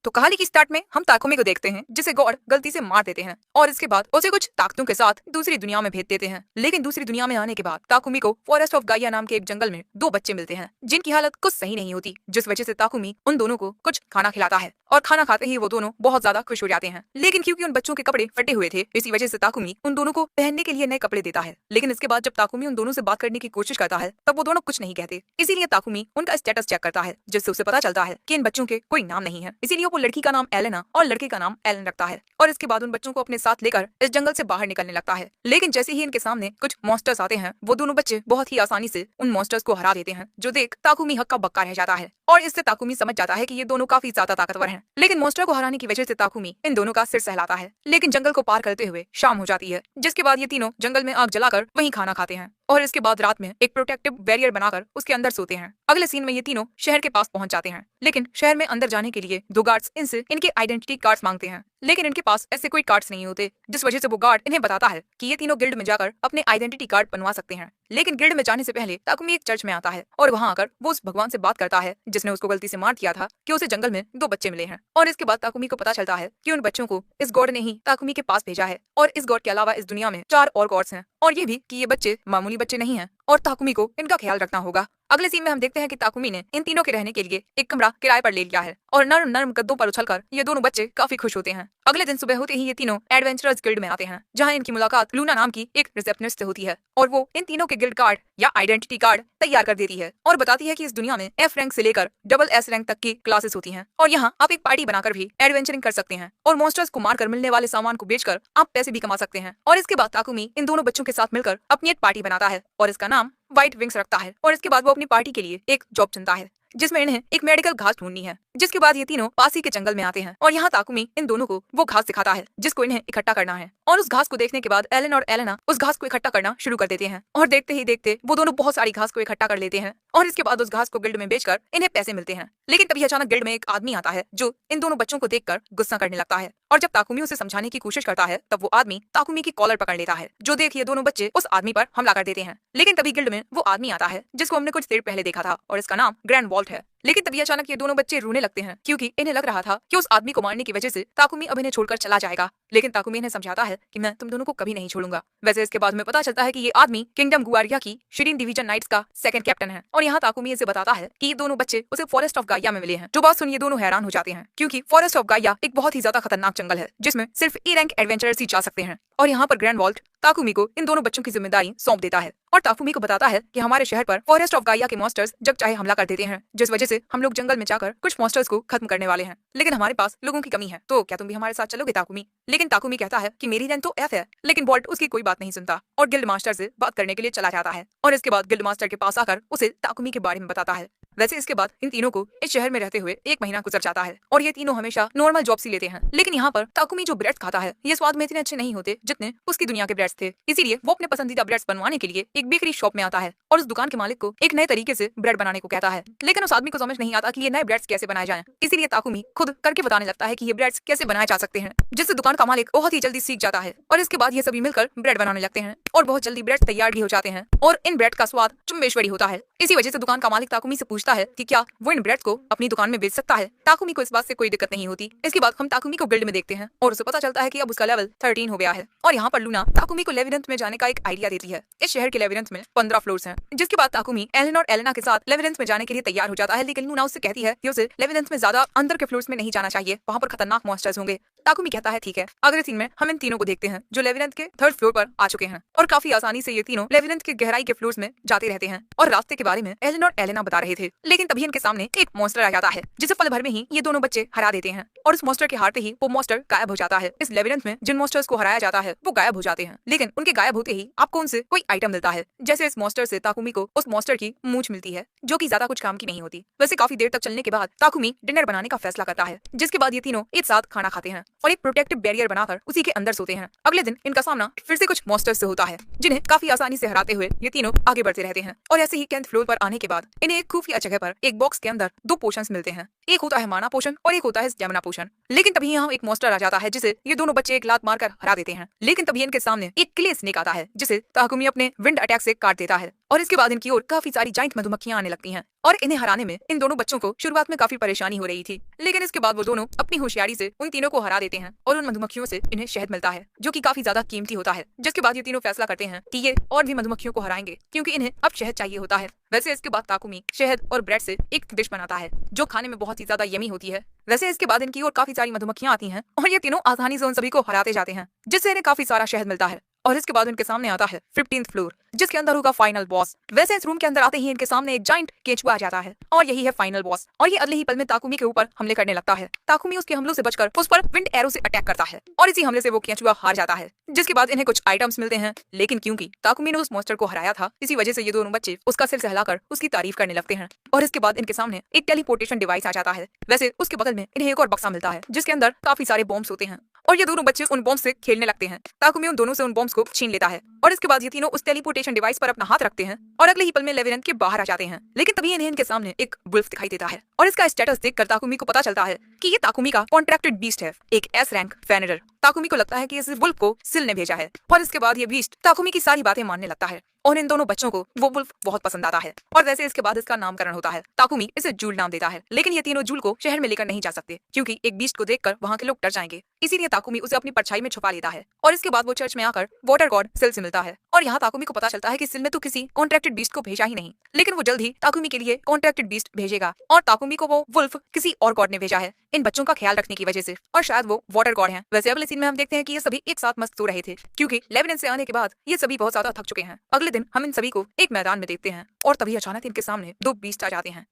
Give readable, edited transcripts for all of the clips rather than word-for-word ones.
तो कहानी की स्टार्ट में हम ताकुमी को देखते हैं जिसे गॉड गलती से मार देते हैं और इसके बाद उसे कुछ ताकतों के साथ दूसरी दुनिया में भेज देते हैं। लेकिन दूसरी दुनिया में आने के बाद ताकुमी को फॉरेस्ट ऑफ गाइया नाम के एक जंगल में दो बच्चे मिलते हैं जिनकी हालत कुछ सही नहीं होती, जिस वजह से ताकुमी उन दोनों को कुछ खाना खिलाता है और खाना खाते ही वो दोनों बहुत ज्यादा खुश हो जाते हैं। लेकिन क्योंकि उन बच्चों के कपड़े फटे हुए थे, इसी वजह से ताकुमी उन दोनों को पहनने के लिए नए कपड़े देता है। लेकिन इसके बाद जब ताकुमी उन दोनों से बात करने की कोशिश करता है तब वो दोनों कुछ नहीं कहते। इसीलिए ताकुमी उनका स्टेटस चेक करता है जिससे उसे पता चलता है कि इन बच्चों के कोई नाम नहीं है। इसीलिए वो लड़की का नाम एलेना और लड़के का नाम एलन रखता है और इसके बाद उन बच्चों को अपने साथ लेकर इस जंगल से बाहर निकलने लगता है। लेकिन जैसे ही इनके सामने कुछ मॉन्स्टर्स आते हैं वो दोनों बच्चे बहुत ही आसानी से उन मॉन्स्टर्स को हरा देते हैं, जो देख ताकुमी हक्का बक्का रह जाता है और इससे ताकुमी समझ जाता है कि ये दोनों काफी ज्यादा ताकतवर हैं। लेकिन मॉन्स्टर को हराने की वजह से ताकुमी इन दोनों का सिर सहलाता है। लेकिन जंगल को पार करते हुए शाम हो जाती है, जिसके बाद ये तीनों जंगल में आग जलाकर वहीं खाना खाते हैं और इसके बाद रात में एक प्रोटेक्टिव बैरियर बनाकर उसके अंदर सोते हैं। अगले सीन में ये तीनों शहर के पास पहुंच जाते हैं, लेकिन शहर में अंदर जाने के लिए दो गार्ड्स इनसे इनके आइडेंटिटी कार्ड्स मांगते हैं। लेकिन इनके पास ऐसे कोई कार्ड्स नहीं होते, जिस वजह से वो गार्ड इन्हें बताता है कि ये तीनों गिल्ड में जाकर अपने आइडेंटिटी कार्ड बनवा सकते हैं। लेकिन गिल्ड में जाने से पहले ताकुमी एक चर्च में आता है और वहां आकर वो उस भगवान से बात करता है जिसने उसको गलती से मार दिया था कि उसे जंगल में दो बच्चे मिले हैं। और इसके बाद ताकुमी को पता चलता है कि उन बच्चों को इस गॉड ने ही ताकुमी के पास भेजा है और इस गॉड के अलावा इस दुनिया में 4 और गॉड्स हैं और ये भी कि ये बच्चे मामूली बच्चे नहीं हैं और ताकुमी को इनका ख्याल रखना होगा। अगले सीन में हम देखते हैं कि ताकुमी ने इन तीनों के रहने के लिए एक कमरा किराए पर ले लिया है और नर्म नर्म गद्दों पर उछलकर ये दोनों बच्चे काफी खुश होते हैं। अगले दिन सुबह होते ही ये तीनों एडवेंचरर्स गिल्ड में आते हैं, जहां इनकी मुलाकात लूना नाम की एक रिसेप्शनिस्ट से होती है और वो इन तीनों के गिल्ड कार्ड या आइडेंटिटी कार्ड तैयार कर देती है और बताती है कि इस दुनिया में F रैंक से लेकर SS रैंक तक की क्लासेस होती हैं और यहाँ आप एक पार्टी बनाकर भी एडवेंचरिंग कर सकते हैं और मॉन्स्टर्स को मारकर मिलने वाले सामान को बेचकर आप पैसे भी कमा सकते हैं। और इसके बाद ताकुमी इन दोनों बच्चों के साथ मिलकर अपनी एक पार्टी बनाता है और इसका नाम व्हाइट विंग्स रखता है और इसके बाद वो अपनी पार्टी के लिए एक जॉब चुनता है जिसमें इन्हें एक मेडिकल घास ढूंढनी है। जिसके बाद ये तीनों पास ही के जंगल में आते हैं और यहाँ ताकुमी इन दोनों को वो घास दिखाता है जिसको इन्हें इकट्ठा करना है और उस घास को देखने के बाद एलन और एलेना उस घास को इकट्ठा करना शुरू कर देते हैं और देखते ही देखते वो दोनों बहुत सारी घास को इकट्ठा कर लेते हैं और इसके बाद उस घास को गिल्ड में बेचकर इन्हें पैसे मिलते हैं। लेकिन तभी अचानक गिल्ड में एक आदमी आता है जो इन दोनों बच्चों को देखकर गुस्सा करने लगता है और जब ताकुमी उसे समझाने की कोशिश करता है तब वो आदमी ताकुमी की कॉलर पकड़ लेता है, जो देख ये दोनों बच्चे उस आदमी पर हमला कर देते हैं। लेकिन तभी गिल्ड में वो आदमी आता है जिसको हमने कुछ देर पहले देखा था और इसका नाम ग्रैंड वॉल्ट है। लेकिन तभी अचानक ये दोनों बच्चे रोने लगते हैं क्योंकि इन्हें लग रहा था कि उस आदमी को मारने की वजह से ताकुमी अब इन्हें छोड़कर चला जाएगा। लेकिन ताकुमी इन्हें समझाता है कि मैं तुम दोनों को कभी नहीं छोड़ूंगा। वैसे इसके बाद में पता चलता है कि ये आदमी किंगडम गुआरिया की शिरीन डिवीजन नाइट्स का सेकंड कैप्टन है और यहाँ ताकुमी इसे बताता है कि ये दोनों बच्चे उसे फॉरेस्ट ऑफ गाइया में मिले हैं। जो बात सुन ये दोनों हैरान हो जाते हैं क्योंकि फॉरेस्ट ऑफ गाइया एक बहुत ही ज्यादा खतरनाक जंगल है जिसमें सिर्फ ए रैंक एडवेंचरर्स ही जा सकते हैं। और यहाँ पर ग्रैंड वॉल्ट ताकुमी को इन दोनों बच्चों की जिम्मेदारी सौंप देता है और ताकुमी को बताता है कि हमारे शहर पर फॉरेस्ट ऑफ गाइया के मॉन्स्टर्स जब चाहे हमला कर देते हैं, जिस वजह से हम लोग जंगल में जाकर कुछ मॉन्स्टर्स को खत्म करने वाले हैं। लेकिन हमारे पास लोगों की कमी है, तो क्या तुम भी हमारे साथ चलोगे ताकुमी? लेकिन ताकुमी कहता है कि मेरी रैंक तो F है। लेकिन वॉल्ट उसकी कोई बात नहीं सुनता और गिल्ड मास्टर से बात करने के लिए चला जाता है और इसके बाद गिल्ड मास्टर के पास आकर उसे ताकुमी के बारे में बताता है। वैसे इसके बाद इन तीनों को इस शहर में रहते हुए 1 महीना गुजर जाता है और ये तीनों हमेशा नॉर्मल जॉब ही लेते हैं। लेकिन यहाँ पर ताकुमी जो ब्रेड्स खाता है ये स्वाद में इतने अच्छे नहीं होते जितने उसकी दुनिया के ब्रेड्स थे। इसीलिए वो अपने पसंदीदा ब्रेड्स बनवाने के लिए एक बेकरी शॉप में आता है और उस दुकान के मालिक को एक नए तरीके से ब्रेड बनाने को कहता है। लेकिन उस आदमी को समझ नहीं आता कि ये नए ब्रेड्स कैसे बनाए जाएं। इसीलिए ताकुमी खुद करके बताने लगता है कि ये ब्रेड्स कैसे बनाए जा सकते हैं, जिससे दुकान का मालिक बहुत ही जल्दी सीख जाता है और इसके बाद ये सभी मिलकर ब्रेड बनाने लगते हैं और बहुत जल्दी ब्रेड तैयार भी हो जाते हैं और इन ब्रेड का स्वाद चुम्बेश्वरी होता है। इसी वजह से दुकान का मालिक ताकुमी से पूछता है कि क्या वो इन ब्रेड्स को अपनी दुकान में बेच सकता है। ताकुमी को इस बात से कोई दिक्कत नहीं होती। इसके बाद हम ताकुमी को गिल्ड में देखते हैं और उसे पता चलता है कि अब उसका लेवल 13 हो गया है और यहाँ पर लूना ताकुमी को लेविरेंथ में जाने का एक आइडिया देती है। इस शहर के लेविरेंथ में 15 फ्लोर्स हैं, जिसके बाद ताकुमी एलन और एलेना के साथ लेविरेंथ में जाने के लिए तैयार हो जाता है। लेकिन लूना उससे कहती है कि उसे लेविरेंथ में ज्यादा अंदर के फ्लोर्स में नहीं जाना चाहिए, वहाँ पर खतरनाक मॉन्स्टर्स होंगे। ताकुमी कहता है ठीक है। अगले सीन में हम इन तीनों को देखते हैं जो लेविरेंथ के 3rd फ्लोर पर आ चुके हैं और काफी आसानी से ये तीनों लेविरेंथ के गहराई के फ्लोर्स में जाते रहते हैं और रास्ते के बारे में एलन और एलेना बता रहे थे। लेकिन तभी इनके सामने एक मॉन्स्टर आ जाता है जिसे पल भर में ही ये दोनों बच्चे हरा देते हैं और उस मॉन्स्टर के हारते ही वो मॉन्स्टर गायब हो जाता है। इस लेविरेंथ में जिन मॉन्स्टर्स को हराया जाता है वो गायब हो जाते हैं, लेकिन उनके गायब होते ही आपको उनसे कोई आइटम मिलता है। जैसे इस मॉन्स्टर से ताकुमी को उस मॉन्स्टर की मूंछ मिलती है जो कि ज्यादा कुछ काम की नहीं होती। वैसे काफी देर तक चलने के बाद ताकुमी डिनर बनाने का फैसला करता है, जिसके बाद ये तीनों एक साथ खाना खाते हैं और एक प्रोटेक्टिव बैरियर बनाकर उसी के अंदर सोते हैं। अगले दिन इनका सामना फिर से कुछ मॉन्स्टर्स से होता है जिन्हें काफी आसानी से हराते हुए ये तीनों आगे बढ़ते रहते हैं और ऐसे ही 10th फ्लोर पर आने के बाद इन्हें एक खुफिया जगह पर एक बॉक्स के अंदर 2 पोशंस मिलते हैं। एक होता है माना पोशन और एक होता है स्टैमिना पोशन। लेकिन तभी यहाँ एक मॉन्स्टर आ जाता है जिसे ये दोनों बच्चे एक लात मारकर हरा देते हैं। लेकिन तभी इनके सामने एक क्ले स्नेक आता है जिसे ताकुमी अपने विंड अटैक से काट देता है और इसके बाद इनकी ओर काफी सारी जाइंट मधुमक्खियां आने लगती हैं और इन्हें हराने में इन दोनों बच्चों को शुरुआत में काफी परेशानी हो रही थी, लेकिन इसके बाद वो दोनों अपनी होशियारी से उन तीनों को हरा देते हैं और उन मधुमक्खियों से इन्हें शहद मिलता है जो कि काफी ज्यादा कीमती होता है। जिसके बाद ये तीनों फैसला करते हैं कि ये और भी मधुमक्खियों को हराएंगे क्योंकि इन्हें अब शहद चाहिए होता है। वैसे इसके बाद ताकुमी शहद और ब्रेड से एक डिश बनाता है जो खाने में बहुत ही ज्यादा यमी होती है। वैसे इसके बाद इनकी और काफी सारी मधुमक्खियां आती हैं और ये तीनों आसानी से उन सभी को हराते जाते हैं जिससे इन्हें काफी सारा शहद मिलता है। और इसके बाद उनके सामने आता है 15th फ्लोर जिसके अंदर होगा फाइनल बॉस। वैसे इस रूम के अंदर आते ही इनके सामने एक जाइंट केचुआ आ जाता है और यही है फाइनल बॉस। और ये अगले ही पल में ताकुमी के ऊपर हमले करने लगता है। ताकुमी उसके हमलों से बचकर उस पर विंड एरो से अटैक करता है और इसी हमले से वो केचुआ हार जाता है। जिसके बाद इन्हें कुछ आइटम्स मिलते हैं, लेकिन क्योंकि ताकुमी ने उस मॉन्स्टर को हराया था इसी वजह से ये दोनों बच्चे उसका सिर सहलाकर उसकी तारीफ करने लगते हैं। और इसके बाद इनके सामने एक टेलीपोर्टेशन डिवाइस आ जाता है। वैसे उसके बगल में इन्हें एक और बक्सा मिलता है जिसके अंदर काफी सारे बॉम्ब्स होते हैं और ये दोनों बच्चे उन बॉम्ब से खेलने लगते हैं। ताकुमी उन दोनों से उन बॉम्ब्स को छीन लेता है और इसके बाद ये तीनों उस टेलीपोर्टेशन डिवाइस पर अपना हाथ रखते हैं और अगले ही पल में लेविरेंट के बाहर आ जाते हैं। लेकिन तभी इन्हें इनके सामने एक वुल्फ दिखाई देता है और इसका स्टेटस देखकर ताकुमी को पता चलता है कि ये ताकुमी का कॉन्ट्रैक्टेड बीस्ट है, एक एस रैंक फेनरर। ताकुमी को लगता है कि इस वुल्फ को सिल ने भेजा है और इसके बाद ये बीस्ट ताकुमी की सारी बातें मानने लगता है और इन दोनों बच्चों को वो वुल्फ बहुत पसंद आता है। और वैसे इसके बाद इसका नामकरण होता है। ताकुमी इसे जूल नाम देता है, लेकिन ये तीनों जूल को शहर में लेकर नहीं जा सकते क्योंकि एक बीस्ट को देखकर वहाँ के लोग डर जाएंगे। इसीलिए ताकुमी उसे अपनी परछाई में छुपा लेता है और इसके बाद वो चर्च में आकर वाटर गॉड सिल से मिलता है। और यहाँ ताकुमी को पता चलता है कि सिल ने तो किसी कॉन्ट्रैक्टेड बीस्ट को भेजा ही नहीं, लेकिन वो जल्द ही ताकुमी के लिए कॉन्ट्रैक्टेड बीस्ट भेजेगा और ताकुमी को वो वुल्फ किसी और गॉड ने भेजा है इन बच्चों का ख्याल रखने की वजह से, और शायद वो वाटर गॉड हैं। वैसे अगले सीन में हम देखते हैं कि ये सभी एक साथ मस्त सो रहे थे क्योंकि लेविनेंस से आने के बाद ये सभी बहुत ज्यादा थक चुके हैं। अगले दिन हम इन सभी को एक मैदान में देखते हैं और तभी अचानक इनके सामने दो बीस्ट आ जाते हैं,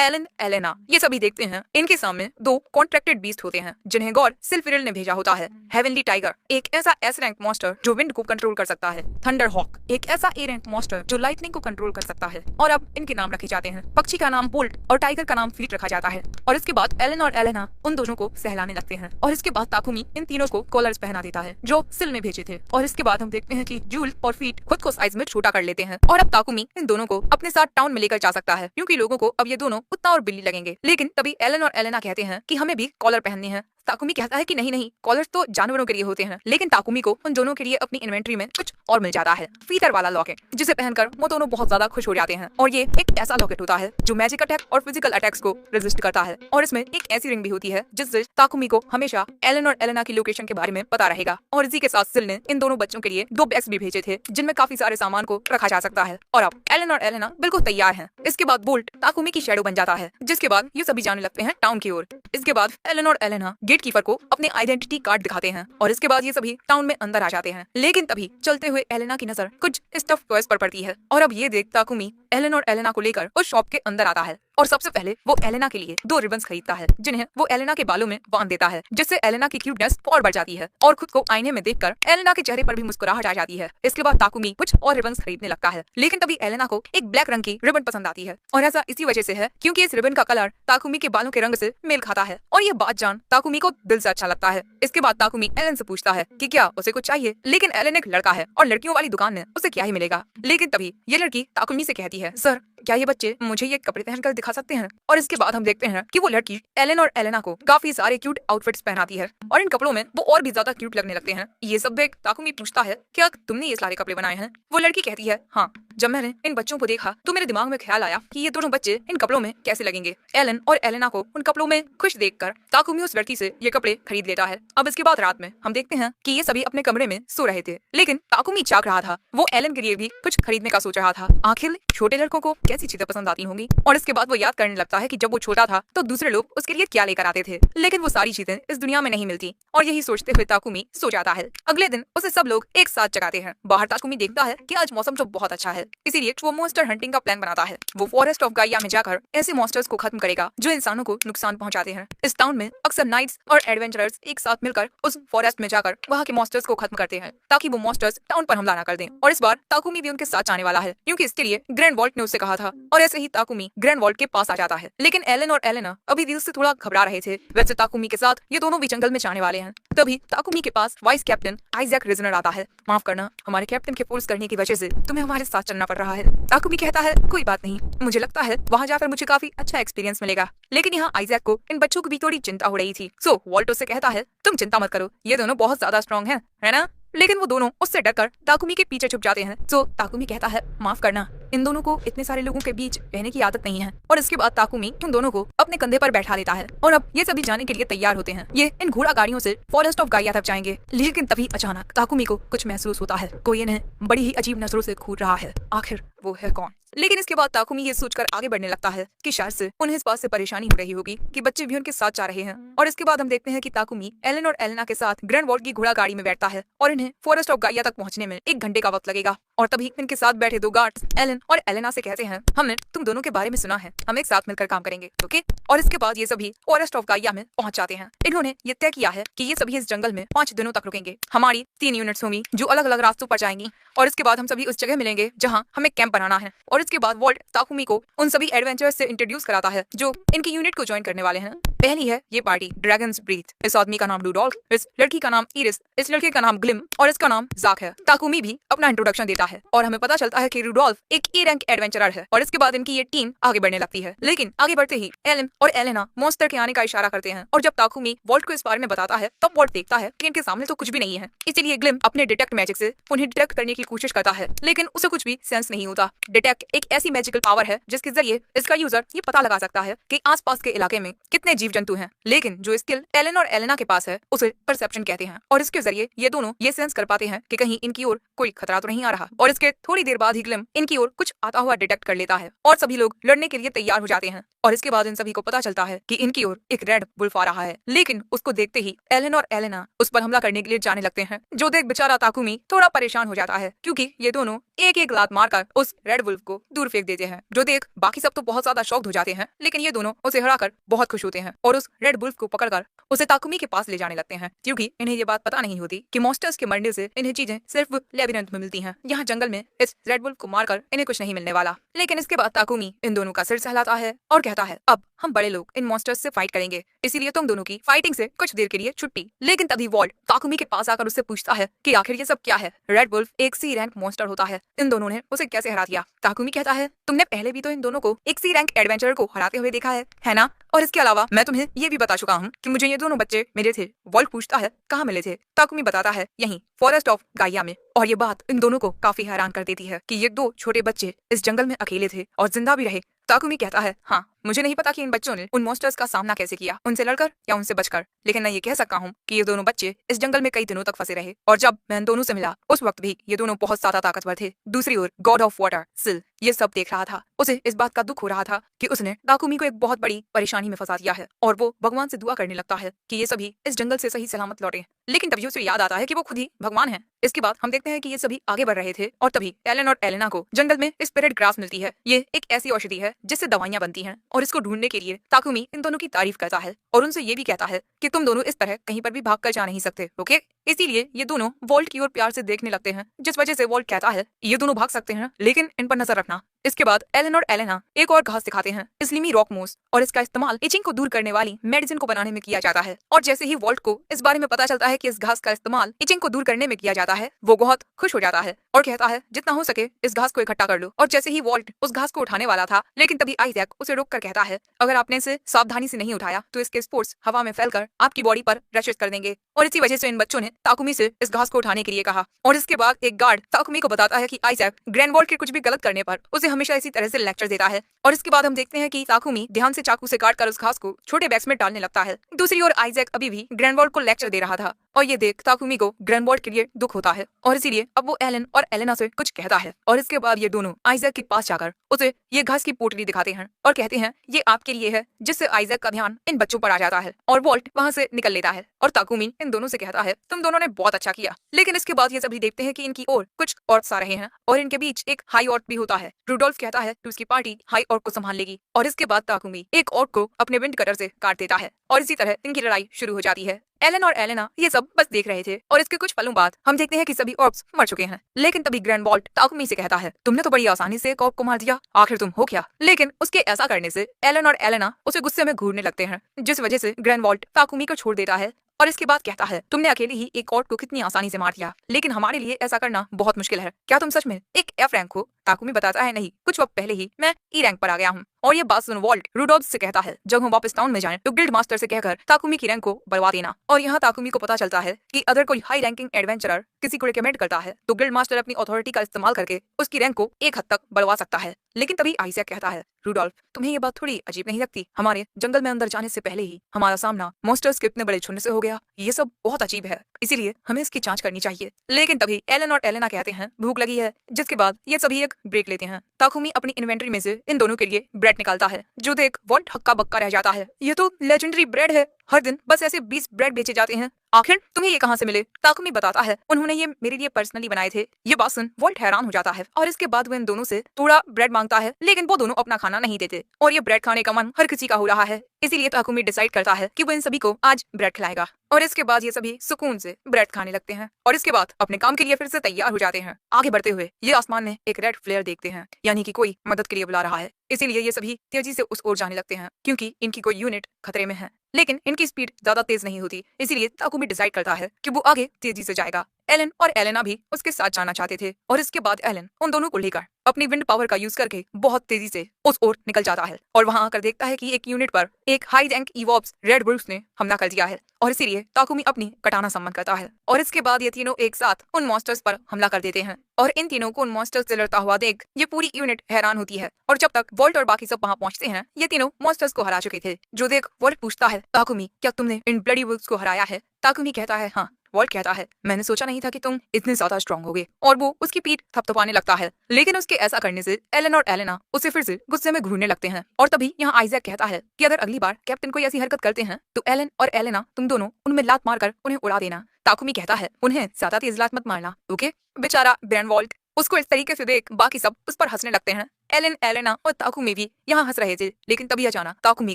एलन एलेना। ये सभी देखते हैं इनके सामने दो कॉन्ट्रैक्टेड बीस्ट होते हैं जिन्हें गॉड सिल्फिरिल ने भेजा होता है। हेवनली टाइगर, एक ऐसा एस रैंक मॉन्स्टर जो विंड को कंट्रोल कर सकता है। थंडर हॉक, एक ऐसा ए रैंक मॉन्स्टर जो लाइटनिंग को कंट्रोल कर सकता है। और अब इनके नाम रखे जाते हैं। पक्षी का नाम बोल्ट और टाइगर का नाम फीट रखा जाता है। और इसके बाद एलन और एलेना उन दोनों को सहलाने लगते हैं और इसके बाद ताकुमी इन तीनों को कॉलर्स पहना देता है जो सिल ने भेजे थे। और इसके बाद हम देखते हैं कि जूल और फीट खुद को साइज में छोटा कर लेते हैं और अब ताकुमी इन दोनों को अपने साथ टाउन में लेकर जा सकता है क्योंकि लोगों को अब ये दोनों कुत्ता और बिल्ली लगेंगे। लेकिन तभी एलन और एलेना कहते हैं कि हमें भी कॉलर पहनने हैं। ताकुमी कहता है कि नहीं नहीं, कॉलर तो जानवरों के लिए होते हैं। लेकिन ताकुमी को उन दोनों के लिए अपनी इन्वेंट्री में कुछ और मिल जाता है, फीतर वाला लॉकेट, जिसे पहनकर वो दोनों बहुत ज्यादा खुश हो जाते हैं। और ये एक ऐसा लॉकेट होता है जो मैजिक अटैक और फिजिकल अटैक्स को रेजिस्ट करता है। और इसमें एक ऐसी रिंग भी होती है जिससे ताकुमी को हमेशा एलन और एलेना की लोकेशन के बारे में पता रहेगा। और इसी के साथ सिल ने इन दोनों बच्चों के लिए दो बैग्स भी भेजे थे जिनमें काफी सारे सामान को रखा जा सकता है। और अब एलन और एलेना बिल्कुल तैयार हैं। इसके बाद बोल्ट ताकुमी की शैडो बन जाता है, जिसके बाद ये सभी जाने लगते हैं टाउन की ओर। इसके बाद एलन और एलेना गेट कीपर को अपने आइडेंटिटी कार्ड दिखाते हैं और इसके बाद ये सभी टाउन में अंदर आ जाते हैं। लेकिन तभी चलते हुए एलेना की नजर कुछ स्टफ टॉयज पर पड़ती है और अब ये देख ताकुमी एलन और एलेना को लेकर उस शॉप के अंदर आता है और सबसे पहले वो एलेना के लिए दो रिबन्स खरीदता है जिन्हें वो एलेना के बालों में बांध देता है, जिससे एलेना की क्यूटनेस और बढ़ जाती है और खुद को आईने में देखकर एलेना के चेहरे पर भी मुस्कुराहट आ जाती है। इसके बाद ताकुमी कुछ और रिबन्स खरीदने लगता है, लेकिन तभी एलेना को एक ब्लैक रंग की रिबन पसंद आती है और ऐसा इसी वजह से है क्योंकि इस रिबन का कलर ताकुमी के बालों के रंग से मेल खाता है और ये बात जान ताकुमी को दिल से अच्छा लगता है। इसके बाद ताकुमी एलन से पूछता है कि क्या उसे कुछ चाहिए, लेकिन एलन एक लड़का है और लड़कियों वाली दुकान में उसे क्या ही मिलेगा। लेकिन तभी ये लड़की ताकुमी से कहती है, सर क्या ये बच्चे मुझे ये कपड़े पहनकर दिखा सकते हैं। और इसके बाद हम देखते हैं कि वो लड़की एलन और एलेना को काफी सारे क्यूट आउटफिट्स पहनाती है और इन कपड़ों में वो और भी ज्यादा क्यूट लगने लगते हैं। ये सब देख ताकुमी पूछता है, क्या तुमने ये सारे कपड़े बनाए हैं। वो लड़की कहती है, हाँ, जब मैंने इन बच्चों को देखा तो मेरे दिमाग में ख्याल आया कि ये दोनों बच्चे इन कपड़ों में कैसे लगेंगे। एलन और एलेना को उन कपड़ों में खुश देखकर ताकुमी उस लड़की से ये कपड़े खरीद लेता है। अब इसके बाद रात में हम देखते हैं कि ये सभी अपने कमरे में सो रहे थे, लेकिन ताकुमी जाग रहा था। वो एलन के लिए भी कुछ खरीदने का सोच रहा था। आखिर छोटे लड़कों को कैसी चीजें पसंद आती होंगी। और इसके बाद वो याद करने लगता है कि जब वो छोटा था तो दूसरे लोग उसके लिए क्या लेकर आते थे, लेकिन वो सारी चीजें इस दुनिया में नहीं मिलती। और यही सोचते हुए ताकुमी सो जाता है। अगले दिन उसे सब लोग एक साथ जगाते हैं। बाहर ताकुमी देखता है कि आज मौसम तो बहुत अच्छा है, इसीलिए वो मॉन्स्टर हंटिंग का प्लान बनाता है। वो फॉरेस्ट ऑफ गाइया में जाकर ऐसे मॉन्स्टर्स को खत्म करेगा जो इंसानों को नुकसान पहुंचाते हैं। इस टाउन में अक्सर नाइट्स और एडवेंचरर्स एक साथ मिलकर उस फॉरेस्ट में जाकर वहाँ के मॉन्स्टर्स को खत्म करते हैं ताकि वो मॉन्स्टर्स टाउन पर हमला न कर दें। और इस बार ताकुमी भी उनके साथ जाने वाला है क्योंकि इसके लिए ग्रैंड वॉल्ट ने उससे कहा था। और ऐसे ही ताकुमी ग्रैंड वॉल्ट के पास आ जाता है, लेकिन एलन और एलेना अभी दिल से थोड़ा घबरा रहे थे। वैसे ताकुमी के साथ ये दोनों भी जंगल में जाने वाले हैं। तभी ताकुमी के पास वाइस कैप्टन आइजैक रिजनर आता है। माफ करना, हमारे कैप्टन के फोर्स करने की वजह से तुम्हें हमारे साथ चलना पड़ रहा है। ताकुमी कहता है, कोई बात नहीं, मुझे लगता है वहाँ जाकर मुझे काफी अच्छा एक्सपीरियंस मिलेगा। लेकिन यहाँ आइजैक को इन बच्चों की भी थोड़ी चिंता हो रही थी। सो वॉल्ट उससे कहता है, तुम चिंता मत करो, ये दोनों बहुत ज्यादा स्ट्रॉन्ग है ना। लेकिन वो दोनों उससे डरकर ताकुमी के पीछे छुप जाते हैं। तो ताकुमी कहता है, माफ करना, इन दोनों को इतने सारे लोगों के बीच रहने की आदत नहीं है। और इसके बाद ताकुमी उन दोनों को अपने कंधे पर बैठा लेता है और अब ये सभी जाने के लिए तैयार होते हैं। ये इन घोड़ा गाड़ियों से फॉरेस्ट ऑफ गाइया तक जाएंगे। लेकिन तभी अचानक ताकुमी को कुछ महसूस होता है, कोई इन्हें बड़ी ही अजीब नजरों से घूर रहा है। आखिर वो है कौन? लेकिन इसके बाद ताकुमी ये सोचकर आगे बढ़ने लगता है कि शायद से उन्हें इस बात से परेशानी हो रही होगी कि बच्चे भी उनके साथ जा रहे हैं। और इसके बाद हम देखते हैं कि ताकुमी एलन और एलेना के साथ ग्रैंड वॉल्ट की घोड़ा गाड़ी में बैठता है और इन्हें फॉरेस्ट ऑफ गाइया तक पहुंचने में 1 घंटे का वक्त लगेगा। और तभी इनके साथ बैठे 2 गार्ड्स एलन और एलेना से कहते हैं, हमने तुम दोनों के बारे में सुना है, हम एक साथ मिलकर काम करेंगे, ओके? और इसके बाद ये सभी फॉरेस्ट ऑफ गाइया में पहुंच जाते हैं। इन्होंने ये तय किया है कि ये सभी इस जंगल में 5 दिनों तक रुकेंगे। हमारी 3 यूनिट्स होंगी जो अलग अलग रास्तों पर जाएंगी और इसके बाद हम सभी उस जगह मिलेंगे जहाँ हमें कैंप बनाना है। और इसके बाद वॉल्ट ताकुमी को उन सभी एडवेंचर्स से इंट्रोड्यूस कराता है जो इनकी यूनिट को ज्वाइन करने वाले हैं। पहली है ये पार्टी ड्रैगन्स ब्रीथ। इस आदमी का नाम लूडोल्फ, इस लड़की का नाम इरिस, इस लड़के का नाम ग्लिम और इसका नाम जाक है। ताकुमी भी अपना इंट्रोडक्शन देता है और हमें पता चलता है कि लूडोल्फ एक ए रैंक एडवेंचरर है। और इसके बाद इनकी ये टीम आगे बढ़ने लगती है। लेकिन आगे बढ़ते ही एलन और एलेना मॉन्स्टर के आने का इशारा करते हैं और जब ताकुमी वॉल्ट को इस बारे में बताता है तब वॉल्ट देखता है कि इनके सामने तो कुछ भी नहीं है। इसलिए ग्लिम अपने डिटेक्ट मैजिक से उन्हें डिटेक्ट करने की कोशिश करता है, लेकिन उसे कुछ भी सेंस नहीं होता। डिटेक्ट एक ऐसी मैजिकल पावर है जिसके जरिए इसका यूजर ये पता लगा सकता है कि आसपास के इलाके में कितने जीव जंतु हैं। लेकिन जो स्किल एलन और एलेना के पास है उसे परसेप्शन कहते हैं और इसके जरिए ये दोनों ये सेंस कर पाते हैं कि कहीं इनकी ओर कोई खतरा तो नहीं आ रहा। और इसके थोड़ी देर बाद ही ग्लिम इनकी ओर कुछ आता हुआ डिटेक्ट कर लेता है और सभी लोग लड़ने के लिए तैयार हो जाते हैं। और इसके बाद इन सभी को पता चलता है कि इनकी ओर एक रेड वुल्फ आ रहा है। लेकिन उसको देखते ही एलन और एलेना उस पर हमला करने के लिए जाने लगते हैं, जो देख बेचारा ताकुमी थोड़ा परेशान हो जाता है क्योंकि ये दोनों एक एक लात मारकर उस रेड वुल्फ को दूर फेंक देते हैं। जो देख बाकी सब तो बहुत ज्यादा शॉक्ड हो जाते हैं, लेकिन ये दोनों उसे हराकर बहुत खुश होते हैं और उस रेड वुल्फ को पकड़कर उसे ताकुमी के पास ले जाने लगते हैं, क्योंकि इन्हें ये बात पता नहीं होती कि मॉन्स्टर्स के मरने से इन्हें चीजें सिर्फ लेबिरिंथ में मिलती हैं। यहाँ जंगल में इस रेड वुल्फ को मारकर इन्हें कुछ नहीं मिलने वाला। लेकिन इसके बाद ताकुमी इन दोनों का सिर सहलाता है और कहता है, अब हम बड़े लोग इन मॉन्स्टर्स से फाइट करेंगे, इसीलिए तुम दोनों की फाइटिंग से कुछ देर के लिए छुट्टी। लेकिन तभी वॉल्ट ताकुमी के पास आकर उससे पूछता है कि आखिर ये सब क्या है? रेड वुल्फ एक सी रैंक मॉन्स्टर होता है, इन दोनों ने उसे कैसे हरा दिया? ताकुमी कहता है, तुमने पहले भी तो इन दोनों को एक सी रैंक एडवेंचरर को हराते हुए देखा है ना? और इसके अलावा मैं तुम्हें ये भी बता चुका हूँ कि मुझे ये दोनों बच्चे मिले थे। वॉल्ट पूछता है, कहाँ मिले थे? ताकुमी बताता है, यहीं फॉरेस्ट ऑफ गाइया में। और ये बात इन दोनों को काफी हैरान कर देती है कि ये 2 छोटे बच्चे इस जंगल में अकेले थे और जिंदा भी रहे। ताकुमी कहता है, हाँ, मुझे नहीं पता कि इन बच्चों ने उन मॉन्स्टर्स का सामना कैसे किया, उनसे लड़कर या उनसे बचकर, लेकिन मैं ये कह सकता हूँ कि ये दोनों बच्चे इस जंगल में कई दिनों तक फंसे रहे और जब मैं इन दोनों से मिला उस वक्त भी ये दोनों बहुत ज्यादा ताकतवर थे। दूसरी ओर गॉड ऑफ वाटर सिल ये सब देख रहा था। उसे इस बात का दुख हो रहा था कि उसने ताकुमी को एक बहुत बड़ी परेशानी में फंसा दिया है और वो भगवान से दुआ करने लगता है कि ये सभी इस जंगल से सही सलामत लौटे। लेकिन तभी उसे याद आता है कि वो खुद ही भगवान है। इसके बाद हम देखते हैं कि ये सभी आगे बढ़ रहे थे और तभी एलन और एलेना को जंगल में स्पिरिट ग्रास मिलती है। ये एक ऐसी औषधि है जिससे दवाइयां बनती हैं और इसको ढूंढने के लिए ताकुमी इन दोनों की तारीफ करता है और उनसे ये भी कहता है कि तुम दोनों इस तरह कहीं पर भी भाग कर जा नहीं सकते, ओके? इसीलिए ये दोनों वॉल्ट की ओर प्यार से देखने लगते हैं, जिस वजह से वॉल्ट कहता है, ये दोनों भाग सकते हैं लेकिन इन पर नजर रखना। इसके बाद एलन और एलेना एक और घास दिखाते हैं, इस्लिमी रॉक मोस, और इसका इस्तेमाल इचिंग को दूर करने वाली मेडिसिन को बनाने में किया जाता है। और जैसे ही वॉल्ट को इस बारे में पता चलता है कि इस घास का इस्तेमाल इचिंग को दूर करने में किया जाता है, वो बहुत खुश हो जाता है और कहता है, जितना हो सके इस घास को इकट्ठा कर लो। और जैसे ही वॉल्ट उस घास को उठाने वाला था, लेकिन तभी आइजैक उसे रोक कर कहता है, अगर आपने इसे सावधानी से नहीं उठाया तो इसके स्पोर्स हवा में फैलकर आपकी बॉडी पर रैशेस कर देंगे। और इसी वजह से इन बच्चों ने ताकुमी से इस घास को उठाने के लिए कहा। और इसके बाद एक गार्ड ताकुमी को बताता है कि आइजैक ग्रैंड वॉल्ट के कुछ भी गलत करने पर उसे हमेशा इसी तरह से लेक्चर देता है। और इसके बाद हम देखते हैं कि ताकुमी ध्यान से चाकू से काटकर उस घास को छोटे बैग्स में डालने लगता है। दूसरी ओर आइजैक अभी भी ग्रैंड वॉल्ट को लेक्चर दे रहा था और ये देख ताकुमी को ग्रैंड वॉल्ट के लिए दुख होता है और इसीलिए अब वो एलन और एलेना से कुछ कहता है। और इसके बाद ये दोनों आइजैक के पास जाकर उसे ये घास की पोटली दिखाते हैं और कहते हैं, ये आपके लिए है, जिससे आइजैक का ध्यान इन बच्चों पर आ जाता है और वॉल्ट वहां से निकल लेता है। और ताकुमी इन दोनों से कहता है, तुम दोनों ने बहुत अच्छा किया। लेकिन इसके बाद ये सभी देखते हैं कि इनकी ओर कुछ ऑर्क्स आ रहे हैं और इनके बीच एक हाई ऑर्क भी होता है। रूडोल्फ कहता है कि उसकी पार्टी हाई ऑर्क को संभाल लेगी और इसके बाद ताकुमी एक ऑर्क को अपने विंड कटर से काट देता है और इसी तरह इनकी लड़ाई शुरू हो जाती है। एलन और एलेना ये सब बस देख रहे थे और इसके कुछ पलों बाद हम देखते हैं कि सभी ऑर्क्स मर चुके हैं। लेकिन तभी ग्रैंड वॉल्ट ताकुमी से कहता है, तुमने तो बड़ी आसानी से एक ऑर्क को मार दिया, आखिर तुम हो क्या? लेकिन उसके ऐसा करने से एलन और एलेना उसे गुस्से में घूरने लगते हैं, जिस वजह से ग्रैंड वॉल्ट ताकुमी को छोड़ देता है और इसके बाद कहता है, तुमने अकेले ही एक कॉर्ड को कितनी आसानी से मार दिया, लेकिन हमारे लिए ऐसा करना बहुत मुश्किल है। क्या तुम सच में एक एफ रैंक हो? ताकुमी बताता है, नहीं, कुछ वक्त पहले ही मैं ई रैंक पर आ गया हूँ। और ये बात सुन वॉल्ट रूडोल्फ से कहता है, जब हम वापस टाउन में जाएं तो गिल्ड मास्टर से कहकर ताकुमी की रैंक को बढ़वा देना। और यहाँ ताकुमी को पता चलता है कि अगर कोई हाई रैंकिंग एडवेंचरर किसी को रिकमेंड करता है तो गिल्ड मास्टर अपनी अथॉरिटी का इस्तेमाल करके उसकी रैंक को एक हद तक बढ़वा सकता है। लेकिन तभी आइजैक कहता है, रूडोल्फ, तुम्हें ये बात थोड़ी अजीब नहीं लगती? हमारे जंगल में अंदर जाने से पहले ही हमारा सामना मॉन्स्टर्स के इतने बड़े झुंड से हो गया। ये सब बहुत अजीब है, इसीलिए हमें इसकी जांच करनी चाहिए। लेकिन तभी एलन और एलेना कहते हैं, भूख लगी है, जिसके बाद ये सभी एक ब्रेक लेते हैं। ताकुमी अपनी इन्वेंटरी में से इन दोनों के लिए ब्रेड निकालता है, जो देख वॉल्ट हक्का बक्का रह जाता है। ये तो लेजेंडरी ब्रेड है, हर दिन बस ऐसे 20 ब्रेड बेचे जाते हैं, आखिर तुम्हें ये कहाँ से मिले? ताकुमी बताता है, उन्होंने ये मेरे लिए पर्सनली बनाए थे। ये बात सुन वॉल्ट हैरान हो जाता है और इसके बाद वो इन दोनों से थोड़ा ब्रेड मांगता है, लेकिन वो दोनों अपना खाना नहीं देते और ये ब्रेड खाने का मन हर किसी का हो रहा है। इसीलिए ताकुमी डिसाइड करता है कि वो इन सभी को आज ब्रेड खिलाएगा और इसके बाद ये सभी सुकून से ब्रेड खाने लगते हैं और इसके बाद अपने काम के लिए फिर से तैयार हो जाते हैं। आगे बढ़ते हुए ये आसमान में एक रेड फ्लेयर देखते हैं, यानी कि कोई मदद के लिए बुला रहा है। इसीलिए ये सभी तेजी से उस ओर जाने लगते हैं क्योंकि इनकी कोई यूनिट खतरे में है, लेकिन इनकी स्पीड ज्यादा तेज नहीं होती। इसीलिए ताकुमी डिसाइड करता है कि वो आगे तेजी से जाएगा। एलन और एलेना भी उसके साथ जाना चाहते थे और इसके बाद एलन उन दोनों को लेकर अपनी विंड पावर का यूज करके बहुत तेजी से उस ओर निकल जाता है और वहां आकर देखता है कि एक यूनिट पर एक हाई रैंक इवॉब्स रेड वुल्फ्स ने हमला कर दिया है और इसीलिए ताकुमी अपनी कटाना सम्मन करता है और इसके बाद ये तीनों एक साथ उन मॉन्स्टर्स पर हमला कर देते हैं और इन तीनों को उन मॉन्स्टर्स से लड़ता हुआ देख ये पूरी यूनिट हैरान होती है। और जब तक वॉल्ट और बाकी सब वहां पहुंचते हैं ये तीनों मॉन्स्टर्स को हरा चुके थे। जो देख वॉल्ट पूछता है, ताकुमी, क्या तुमने इन ब्लडी वुल्फ्स को हराया है? ताकुमी कहता है, हाँ। वॉल्ट कहता है, मैंने सोचा नहीं था कि तुम इतने ज्यादा स्ट्रांग होगे। और वो उसकी पीठ थपथपाने लगता है, लेकिन उसके ऐसा करने से एलन और एलेना उसे फिर से गुस्से में घूरने लगते हैं। और तभी यहाँ आइजैक कहता है कि अगर अगली बार कैप्टन कोई ऐसी हरकत करते हैं तो एलन और एलेना तुम दोनों उनमें लात मारकर उन्हें उड़ा देना। ताकुमी कहता है, उन्हें ज्यादा तेज लात मत मारना, ओके? बेचारा ब्रेन वॉल्ट उसको इस तरीके से देख बाकी सब उस पर हंसने लगते हैं। एलन, एलेना और ताकुमी भी यहाँ हंस रहे थे, लेकिन तभी अचानक ताकुमी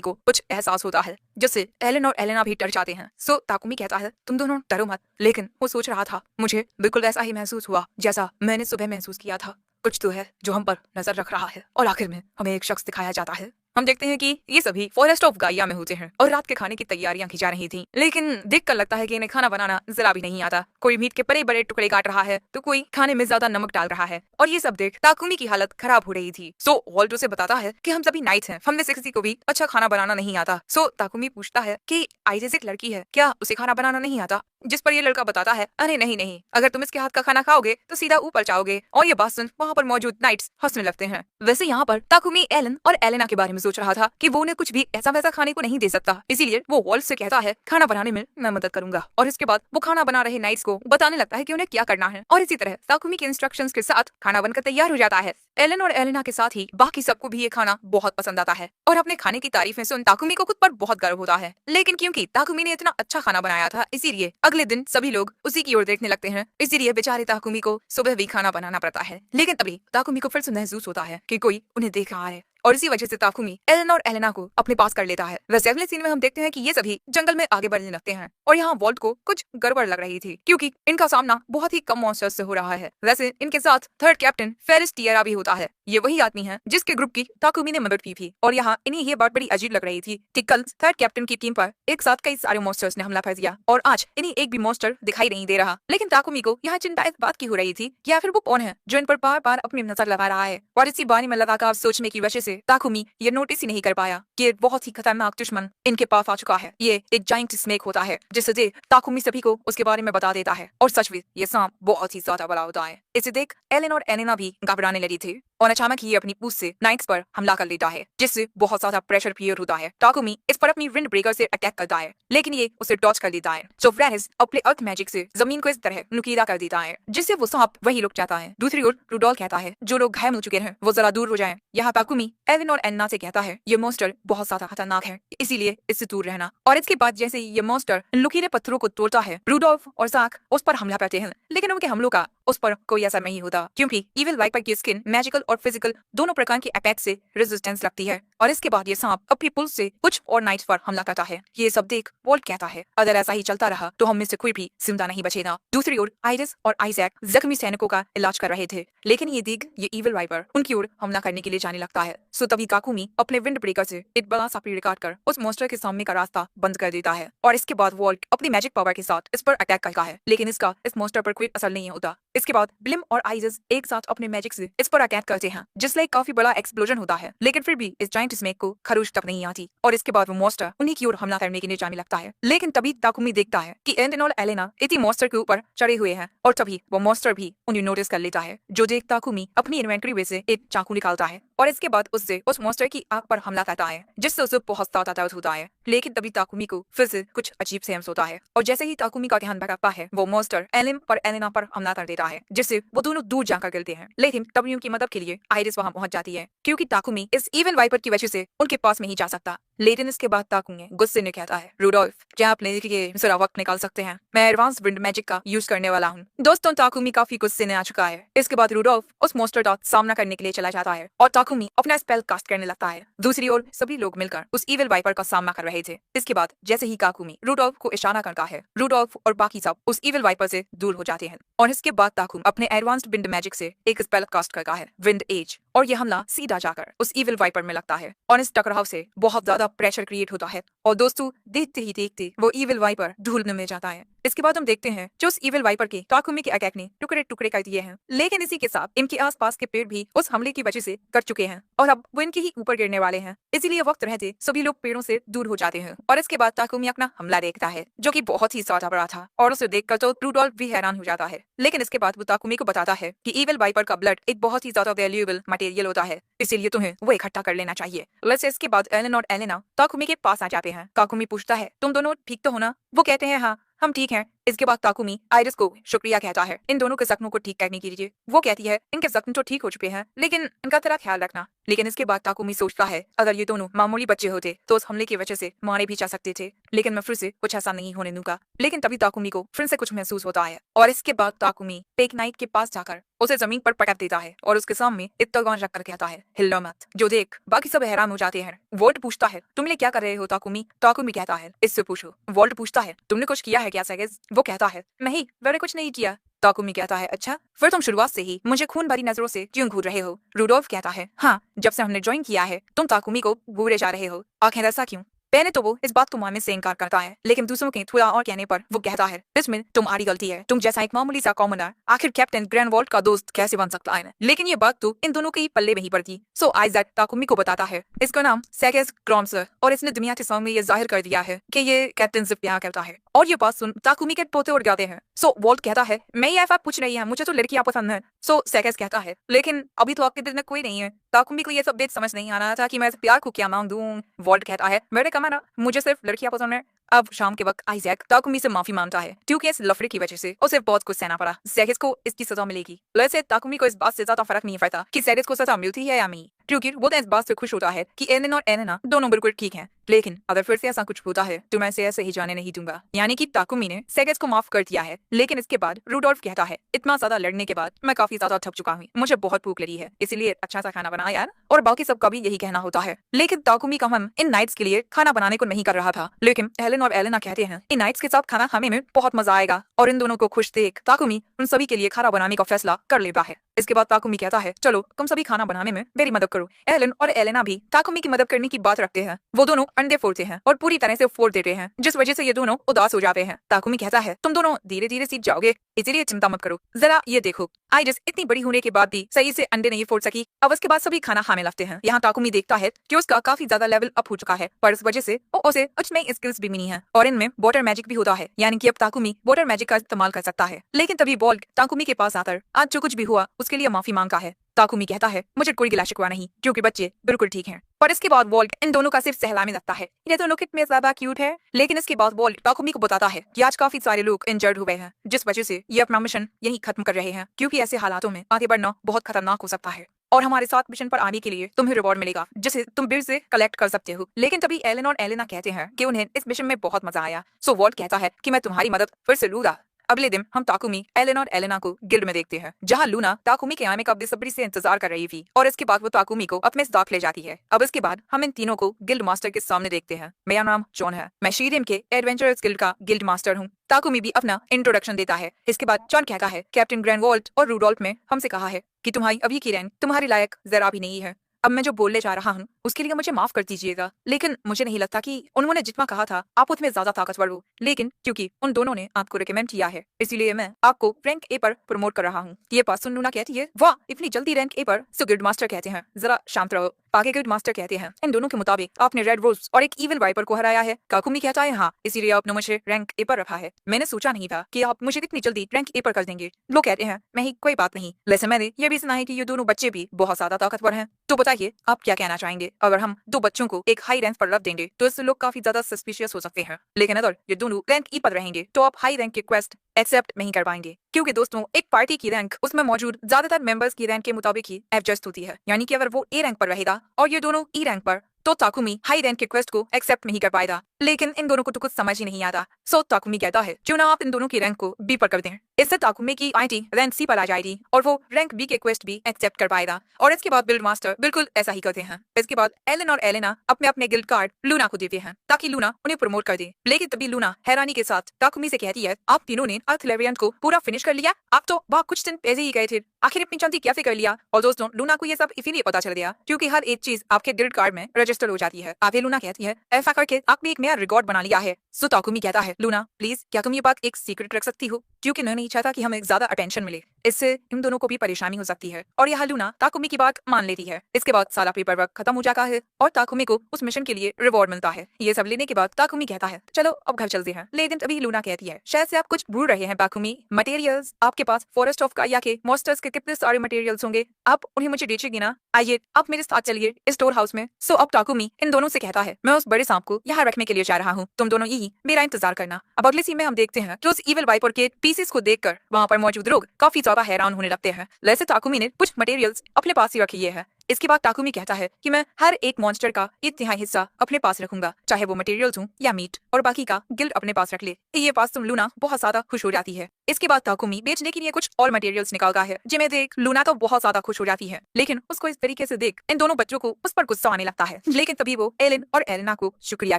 को कुछ एहसास होता है जिससे एलन और एलेना भी डर जाते हैं। सो ताकुमी कहता है, तुम दोनों डरो मत। लेकिन वो सोच रहा था, मुझे बिल्कुल वैसा ही महसूस हुआ जैसा मैंने सुबह महसूस किया था। कुछ तो है जो हम पर नजर रख रहा है। और आखिर में हमें एक शख्स दिखाया जाता है। हम देखते हैं कि ये सभी फॉरेस्ट ऑफ गाइया में होते हैं और रात के खाने की तैयारियां की जा रही थी, लेकिन देखकर लगता है कि इन्हें खाना बनाना जरा भी नहीं आता। कोई मीट के बड़े बड़े टुकड़े काट रहा है तो कोई खाने में ज्यादा नमक डाल रहा है और ये सब देख ताकुमी की हालत खराब हो रही थी। सो वॉल्ट उसे बताता है कि हम सभी नाइट्स हैं, हमने से किसी को भी अच्छा खाना बनाना नहीं आता। सो ताकुमी पूछता है कि आइजेस एक लड़की है, क्या उसे खाना बनाना नहीं आता? जिस पर ये लड़का बताता है, अरे नहीं नहीं, अगर तुम इसके हाथ का खाना खाओगे तो सीधा ऊपर जाओगे। और ये बात सुन वहाँ पर मौजूद नाइट्स हंसने लगते हैं। वैसे यहाँ पर ताकुमी एलन और एलेना के बारे में सोच रहा था कि वो उन्हें कुछ भी ऐसा वैसा खाने को नहीं दे सकता, इसीलिए वो वॉल्ट से कहता है, खाना बनाने में मैं मदद करूंगा। और इसके बाद वो खाना बना रहे नाइट्स को बताने लगता है कि उन्हें क्या करना है और इसी तरह ताकुमी के इंस्ट्रक्शंस के साथ खाना बनकर तैयार हो जाता है। एलन और एलेना के साथ ही बाकी सबको भी ये खाना बहुत पसंद आता है और अपने खाने की तारीफें सुन ताकुमी को खुद पर बहुत गर्व होता है। लेकिन क्योंकि ताकुमी ने इतना अच्छा खाना बनाया था, इसीलिए अगले दिन सभी लोग उसी की ओर देखने लगते हैं। इसीलिए बेचारे ताकुमी को सुबह भी खाना बनाना पड़ता है। लेकिन तभी ताकुमी को फिर से महसूस होता है कि कोई उन्हें देख रहा है और इसी वजह से ताकुमी एलन और एलेना को अपने पास कर लेता है। वैसे अगले सीन में हम देखते हैं कि ये सभी जंगल में आगे बढ़ने लगते हैं और यहाँ वॉल्ट को कुछ गड़बड़ लग रही थी क्योंकि इनका सामना बहुत ही कम मॉन्स्टर्स से हो रहा है। वैसे इनके साथ थर्ड कैप्टन फेरिस टिएरा भी होता है। ये वही आदमी है जिसके ग्रुप की ताकुमी ने मदद की थी और यहाँ इन्हें ये बात बड़ी अजीब लग रही थी कि कल थर्ड कैप्टन की टीम पर एक साथ कई सारे मॉन्स्टर्स ने हमला कर दिया और आज इन्हें एक भी मॉन्स्टर दिखाई नहीं दे रहा। लेकिन ताकुमी को यहाँ चिंता इस बात की हो रही थी कि आखिर वो कौन है जो इन पर बार बार अपनी नजर लगा रहा है। और इसी बारे में लगातार सोचने की वजह से ताकुमी ये नोटिस ही नहीं कर पाया कि एक बहुत ही खतरनाक दुश्मन इनके पास आ चुका है। ये एक जाइंट स्नेक होता है जिसे देख ताकुमी सभी को उसके बारे में बता देता है और सच में ये सांप बहुत ही ज्यादा बड़ा होता है। इसे देख एलन और एलेना भी घबराने लगी थी और अचानक ही अपनी पूंछ से नाइट्स पर हमला कर लेता है जिससे बहुत ज्यादा प्रेशर क्रिएट होता है। ताकुमी इस पर अपनी विंड ब्रेकर से अटैक करता है लेकिन ये उसे डॉज कर देता है। सो फ्रेनिस अपने अर्थ मैजिक से जमीन को इस तरह नुकीला कर देता है जिससे वो सांप वही रुक जाता है। दूसरी ओर रूडोल्फ कहता है, जो लोग घायल हो चुके हैं वो जरा दूर हो जाएं। यहाँ ताकुमी एवन और एन्ना से कहता है, ये मॉन्स्टर बहुत ज्यादा खतरनाक है, इसीलिए इससे दूर रहना। और इसके बाद जैसे ये मॉन्स्टर नुकीले पत्थरों को तोड़ता है, रूडोल्फ और साक उस पर हमला करते हैं लेकिन उनके हमलों का उस पर कोई असर नहीं होता, क्योंकि इविल वाइपर की स्किन मैजिकल और फिजिकल दोनों प्रकार के अटैक से रेजिस्टेंस रखती है। और इसके बाद ये सांप अपनी पुल से कुछ और नाइट्स पर हमला करता है। ये सब देख वॉल्ट कहता है, अगर ऐसा ही चलता रहा तो हम में से कोई भी जिंदा नहीं बचेगा। दूसरी ओर आइरिस और आइजैक जख्मी सैनिकों का इलाज कर रहे थे, लेकिन ये देख ये इविल वाइपर उनकी ओर हमला करने के लिए जाने लगता है। सो तभी ताकुमी अपने विंड ब्रेकर से एक बड़ा सा पेड़ काट कर उस मॉन्स्टर के सामने का रास्ता बंद कर देता है। और इसके बाद वॉल्ट अपनी मैजिक पावर के साथ इस पर अटैक करता है, लेकिन इसका इस मॉन्स्टर पर कोई असर नहीं होता। इसके बाद ब्लिम और आइजिस एक साथ अपने मैजिक से इस पर अटैक करते हैं, जिससे एक काफी बड़ा एक्सप्लोजन होता है, लेकिन फिर भी इस जायंट स्नेक को खरोच तक नहीं आती। और इसके बाद वो मॉन्स्टर उन्हीं की ओर हमला करने के लिए जाने लगता है, लेकिन तभी ताकुमी देखता है कि एंडन और एलेना इसी मॉन्स्टर के ऊपर चढ़े हुए हैं। और तभी वो मॉन्स्टर भी उन्हें नोटिस कर लेता है, जो देख ताकुमी अपनी इन्वेंटरी में से एक चाकू निकालता है और इसके बाद उससे उस मॉन्स्टर की आंख पर हमला करता है, जिससे उसे बहुत ज्यादा दर्द होता है। लेकिन तभी ताकुमी को फिर से कुछ अजीब सेंस होता है, और जैसे ही ताकुमी का ध्यान भटकता है, वो मॉन्स्टर एलिम और एलेना पर हमला कर देता है, जिससे वो दोनों दूर जाकर गिरते हैं। लेकिन तभी उनकी मदद के लिए आइरिस वहां पहुंच जाती है, क्योंकि ताकुमी इस इविल वाइपर की वजह से उनके पास में ही जा सकता। लेकिन इसके बाद ताकुमी गुस्से में कहता है, रूडोल्फ, क्या आप लेने के लिए जरा वक्त निकाल सकते हैं? मैं एडवांस विंड मैजिक का यूज करने वाला हूँ। दोस्तों, ताकुमी काफी गुस्से में आ चुका है। इसके बाद रूडोल्फ उस मॉन्स्टर का सामना करने के लिए चला जाता है और ताकुमी अपना स्पेल कास्ट करने लगता है। दूसरी ओर सभी लोग मिलकर उस इविल वाइपर का सामना कर रहे थे। इसके बाद जैसे ही ताकुमी रूडोल्फ को इशारा करता है, रूडोल्फ और बाकी सब उस इविल वाइपर से दूर हो जाते हैं। और इसके बाद ताकुमी अपने एडवांस्ड विंड मैजिक से एक स्पेल कास्ट करता है, विंड एज, और यह हमला सीधा जाकर उस इविल वाइपर में लगता है और इस टकराव से बहुत ज्यादा प्रेशर क्रिएट होता है। और दोस्तों, देखते ही देखते वो इविल वाइपर धूल में जाता है। इसके बाद हम देखते हैं जो उस इविल वाइपर के ताकुमी के अटैक ने टुकड़े टुकड़े कर दिए हैं, लेकिन इसी के साथ इनके आसपास के पेड़ भी उस हमले की वजह से कट चुके हैं और अब वो इनके ही ऊपर गिरने वाले हैं। इसीलिए वक्त रहते सभी लोग पेड़ों से दूर हो जाते हैं। और इसके बाद ताकुमी अपना हमला देखता है, जो कि बहुत ही ज्यादा बड़ा था, और उसे देखकर तो रूडोल्फ भी हैरान हो जाता है। लेकिन इसके बाद वो ताकुमी को बताता है कि इविल वाइपर का ब्लड एक बहुत ही ज्यादा वैल्यूएबल मटेरियल होता है, इसीलिए तुम्हें वो इकट्ठा कर लेना चाहिए। वैसे इसके बाद एलन और एलेना ताकुमी के पास आ जाते हैं। ताकुमी पूछता है, तुम दोनों ठीक तो हो ना? वो कहते हैं, हाँ हम ठीक हैं। इसके बाद ताकुमी आइरिस को शुक्रिया कहता है इन दोनों के जख्मों को ठीक करने के लिए। वो कहती है, इनके जख्म तो ठीक हो चुके हैं, लेकिन इनका तेरा ख्याल रखना। लेकिन इसके बाद ताकुमी सोचता है, अगर ये दोनों मामूली बच्चे होते तो उस हमले की वजह से मारे भी जा सकते थे, लेकिन मैं फिर से कुछ ऐसा नहीं होने दूंगा। लेकिन तभी ताकुमी को फिर से कुछ महसूस होता है, और इसके बाद ताकुमी पेक नाइट के पास जाकर उसे जमीन पर पटक देता है और उसके सामने एक तलवार रखकर कहता है, हिलो मत। जो देख बाकी सब हैरान हो जाते हैं। वोल्ट पूछता है, तुम ये क्या कर रहे हो ताकुमी? ताकुमी कहता है, इससे पूछो। वोल्ट पूछता है, तुमने कुछ किया है क्या सेगेस? वो कहता है, नहीं मैंने कुछ नहीं किया। ताकुमी कहता है, अच्छा फिर तुम शुरुआत से ही मुझे खून भरी नजरों से क्यों घूर रहे हो? रूडोल्फ कहता है, हाँ जब से हमने ज्वाइन किया है तुम ताकुमी को घूरे जा रहे हो। आखिर ऐसा क्यों? पहले तो वो इस बात को मानने से इनकार करता है, लेकिन दूसरों के थोड़ा और कहने पर वो कहता है, इसमें तुम्हारी गलती है। तुम जैसा एक मामूली सा कॉमनर आखिर कैप्टन ग्रैंड वॉल्ट का दोस्त कैसे बन सकता है? लेकिन ये बात तो इन दोनों के ही पल्ले में ही पड़ती। सो आइजैक ताकुमी को बताता है, इसका नाम सेगेस ग्रॉम्सर, और इसने दुनिया के सामने ये जाहिर कर दिया है कि ये कैप्टन से प्यार करता है। और ये बात सुन ताकुमी के पोते उड़ जाते हैं। सो वॉल्ट कहता है, मैं ये बात पूछ रही है, मुझे तो लड़कियां पसंद है। सो सेगेस कहता है, लेकिन अभी तो आपके दिल में कोई नहीं है। ताकुमी को ये सब बात समझ नहीं आ रहा था कि मैं प्यार को क्या मांग दूं। वॉल्ट कहता है, मेरे कहा ना मुझे सिर्फ लड़कियां पसंद है। अब शाम के वक्त आइजैक ताकुमी से माफी मांगता है, क्योंकि इस लफड़े की वजह से उसे बहुत कुछ सहना पड़ा। सेगेस को इसकी सजा मिलेगी। वैसे ताकुमी को इस बात से ज्यादा फर्क नहीं पड़ता कि सेगेस को सजा मिलती है या नहीं, क्योंकि वो तो इस बात से खुश होता है कि एलन और एलेना दोनों बिल्कुल ठीक हैं। लेकिन अगर फिर से ऐसा कुछ होता है तो मैं इसे ऐसे ही जाने नहीं दूंगा। यानी कि ताकुमी ने सेगेस को माफ कर दिया है। लेकिन इसके बाद रूडोल्फ कहता है, इतना ज्यादा लड़ने के बाद मैं काफी ज्यादा थक चुका हूँ, मुझे बहुत भूख लगी है, इसलिए अच्छा सा खाना बना यार। और बाकी सबका भी यही कहना होता है। लेकिन ताकुमी का मन इन नाइट्स के लिए खाना बनाने को नहीं कर रहा था। लेकिन एलन और एलेना कहते हैं, इन नाइट्स के साथ खाना खाने में बहुत मजा आएगा। और इन दोनों को खुश देख ताकुमी उन सभी के लिए खाना बनाने का फैसला कर लेता है। इसके बाद ताकुमी कहता है, चलो तुम सभी खाना बनाने में मेरी मदद करो। एलन और एलेना भी ताकुमी की मदद करने की बात रखते हैं। वो दोनों अंडे फोड़ते हैं और पूरी तरह से फोड़ देते हैं, जिस वजह से ये दोनों उदास हो जाते हैं। ताकुमी कहता है, तुम दोनों धीरे धीरे सीख जाओगे, इसीलिए चिंता मत करो। जरा ये देखो, आइरिस इतनी बड़ी होने के बाद भी सही से अंडे नहीं फोड़ सकी। अब उसके बाद सभी खाना खाने लगते हैं। यहाँ ताकुमी देखता है कि उसका काफी ज्यादा लेवल अप हो चुका है, पर इस वजह से उसे कुछ नई स्किल्स भी मिली हैं और इनमें वाटर मैजिक भी होता है, यानी कि अब ताकुमी वाटर मैजिक का इस्तेमाल कर सकता है। लेकिन तभी वॉल्ट ताकुमी के पास आकर आज जो कुछ भी हुआ उसके लिए माफी मांगता है। ताकुमी कहता है, मुझे कोई गिला शिकवा नहीं, क्योंकि बच्चे बिल्कुल ठीक हैं। पर इसके बाद वॉल्ट इन दोनों का सिर्फ सहलाने लगता है, ये दोनों कितने ज्यादा क्यूट है। लेकिन इसके बाद वॉल्ट ताकुमी को बताता है कि आज काफी सारे लोग इंजर्ड हुए हैं, जिस वजह से ये अपना मिशन यही खत्म कर रहे हैं, क्योंकि ऐसे हालातों में आगे बढ़ना बहुत खतरनाक हो सकता है। और हमारे साथ मिशन पर आने के लिए तुम्हें रिवॉर्ड मिलेगा, जिसे तुम बिल से कलेक्ट कर सकते हो। लेकिन तभी एलन और एलेना कहते हैं कि उन्हें इस मिशन में बहुत मजा आया। सो वॉल्ट कहता है कि मैं तुम्हारी मदद फिर से लूंगा। अगले दिन हम ताकुमी, एलन और एलेना को गिल्ड में देखते हैं, जहाँ लूना ताकुमी के आने का बेसब्री से इंतजार कर रही थी और इसके बाद वो ताकुमी को अपने साथ ले जाती है। अब इसके बाद हम इन तीनों को गिल्ड मास्टर के सामने देखते हैं। मेरा नाम जॉन है, मैं शीरियम के एडवेंचरर्स गिल्ड का गिल्ड मास्टर हूँ। ताकुमी भी अपना इंट्रोडक्शन देता है। इसके बाद जॉन कहता है, कैप्टन ग्रैंडवॉल्ट और रूडोल्फ ने हमसे कहा है कि तुम्हारी अभी की रैंक तुम्हारे लायक जरा भी नहीं है। अब मैं जो बोलने जा रहा हूँ उसके लिए मुझे माफ कर दीजिएगा, लेकिन मुझे नहीं लगता कि उन्होंने जितना कहा था आप उतने ज्यादा ताकतवर हो, लेकिन क्योंकि उन दोनों ने आपको रिकमेंड किया है इसीलिए मैं आपको रैंक ए पर प्रमोट कर रहा हूँ। ये बात सुन लूना कहती है, वाह इतनी जल्दी रैंक ए पर? सो गिल्ड मास्टर कहते हैं, जरा शांत रहो। बाकी गिल्ड मास्टर कहते हैं, इन दोनों के मुताबिक आपने रेड रोज और एक इविल वाइपर को हराया है। ताकुमी कहता है, हाँ इसीलिए आपने मुझे रैंक ए पर रखा है। मैंने सोचा नहीं था कि आप मुझे इतनी जल्दी रैंक ए पर कर देंगे। लोग कहते हैं, नहीं कोई बात नहीं, वैसे मैंने ये भी सुना है कि ये दोनों बच्चे भी बहुत ज्यादा ताकतवर हैं। तो बताइए आप क्या कहना चाहेंगे? अगर हम दो बच्चों को एक हाई रैंक पर रख देंगे तो इससे लोग काफी ज्यादा सस्पिशियस हो सकते हैं, लेकिन अगर ये दोनों रैंक ई पर रहेंगे तो आप हाई रैंक के क्वेस्ट एक्सेप्ट नहीं कर पाएंगे, क्योंकि दोस्तों एक पार्टी की रैंक उसमें मौजूद ज्यादातर मेंबर्स की रैंक के मुताबिक ही एडजस्ट होती है। यानी कि अगर वो ए रैंक पर रहेगा और ये दोनों ई रैंक पर, तो ताकुमी हाई रैंक के क्वेस्ट को एक्सेप्ट नहीं कर पाएगा। लेकिन इन दोनों को तो कुछ समझ ही नहीं आता। सो ताकुमी कहता है, क्यों ना आप इन दोनों की रैंक को बी पर कर दें। इससे ताकुमी की आईटी रैंक सी पर आ जाएगी और वो रैंक बी के क्वेस्ट भी एक्सेप्ट कर पाएगा। और इसके बाद गिल्ड मास्टर बिल्कुल ऐसा ही करते हैं। इसके बाद एलन और एलेना अपने अपने गिल्ड कार्ड लूना को देते हैं ताकि लूना उन्हें प्रमोट कर दे। लेकिन तभी लूना हैरानी के साथ ताकुमी से कहती है, आप तीनों ने अर्थ लेबिरिंथ को पूरा फिनिश कर लिया? आप तो वहाँ कुछ दिन पहले ही गए थे, आखिर इतनी जल्दी कैसे कर लिया? और दोस्तों लूना को ये सब इसीलिए पता चल गया क्योंकि हर एक चीज आपके गिल्ड कार्ड में रजिस्टर हो जाती है। आगे लूना कहती है, ऐसा करके आपने एक नया रिकॉर्ड बना लिया है। सो ताकुमी कहता है, लूना प्लीज क्या तुम ये बात एक सीक्रेट रख सकती हो, क्योंकि मैं नहीं चाहता कि हमें ज्यादा अटेंशन मिले, इससे इन दोनों को भी परेशानी हो सकती है। और यह लूना ताकुमी की बात मान लेती है। इसके बाद सारा पेपर वर्क खत्म हो जाता है और ताकुमी को उस मिशन के लिए रिवॉर्ड मिलता है। ये सब लेने के बाद ताकुमी कहता है, चलो अब घर चलते हैं। लेकिन तभी लूना कहती है, शायद से आप कुछ भूल रहे हैं ताकुमी, मटेरियल्स। आपके पास फॉरेस्ट ऑफ गाइया के मॉन्स्टर्स के कितने सारे मटेरियल्स होंगे, आप उन्हें मुझे बेचेगी ना? आइए आप मेरे साथ चलिए इस स्टोर हाउस में। सो अब ताकुमी इन दोनों से कहता है, मैं उस बड़े सांप को यहाँ रखने के लिए जा रहा हूँ, तुम दोनों यही मेरा इंतजार करना। अब अगले सीन में हम देखते हैं कि उस इविल वाइपर के पीसेस को देखकर वहाँ पर मौजूद लोग काफी ज्यादा हैरान होने लगते हैं। वैसे ताकुमी ने कुछ मटेरियल्स अपने पास ही रखी है। इसके बाद ताकुमी कहता है कि मैं हर एक मॉन्स्टर का एक तिहाई हिस्सा अपने पास रखूंगा, चाहे वो मटेरियल्स हों या मीट, और बाकी का गिल्ड अपने पास रख ले। ये बात सुन लूना बहुत ज्यादा खुश हो जाती है। इसके बाद ताकुमी बेचने के लिए कुछ और मटेरियल्स निकालता है, जिन्हें देख लूना तो बहुत ज्यादा खुश हो जाती है, लेकिन उसको इस तरीके से देख इन दोनों बच्चों को उस पर गुस्सा आने लगता है। लेकिन तभी वो एलन और एलेना को शुक्रिया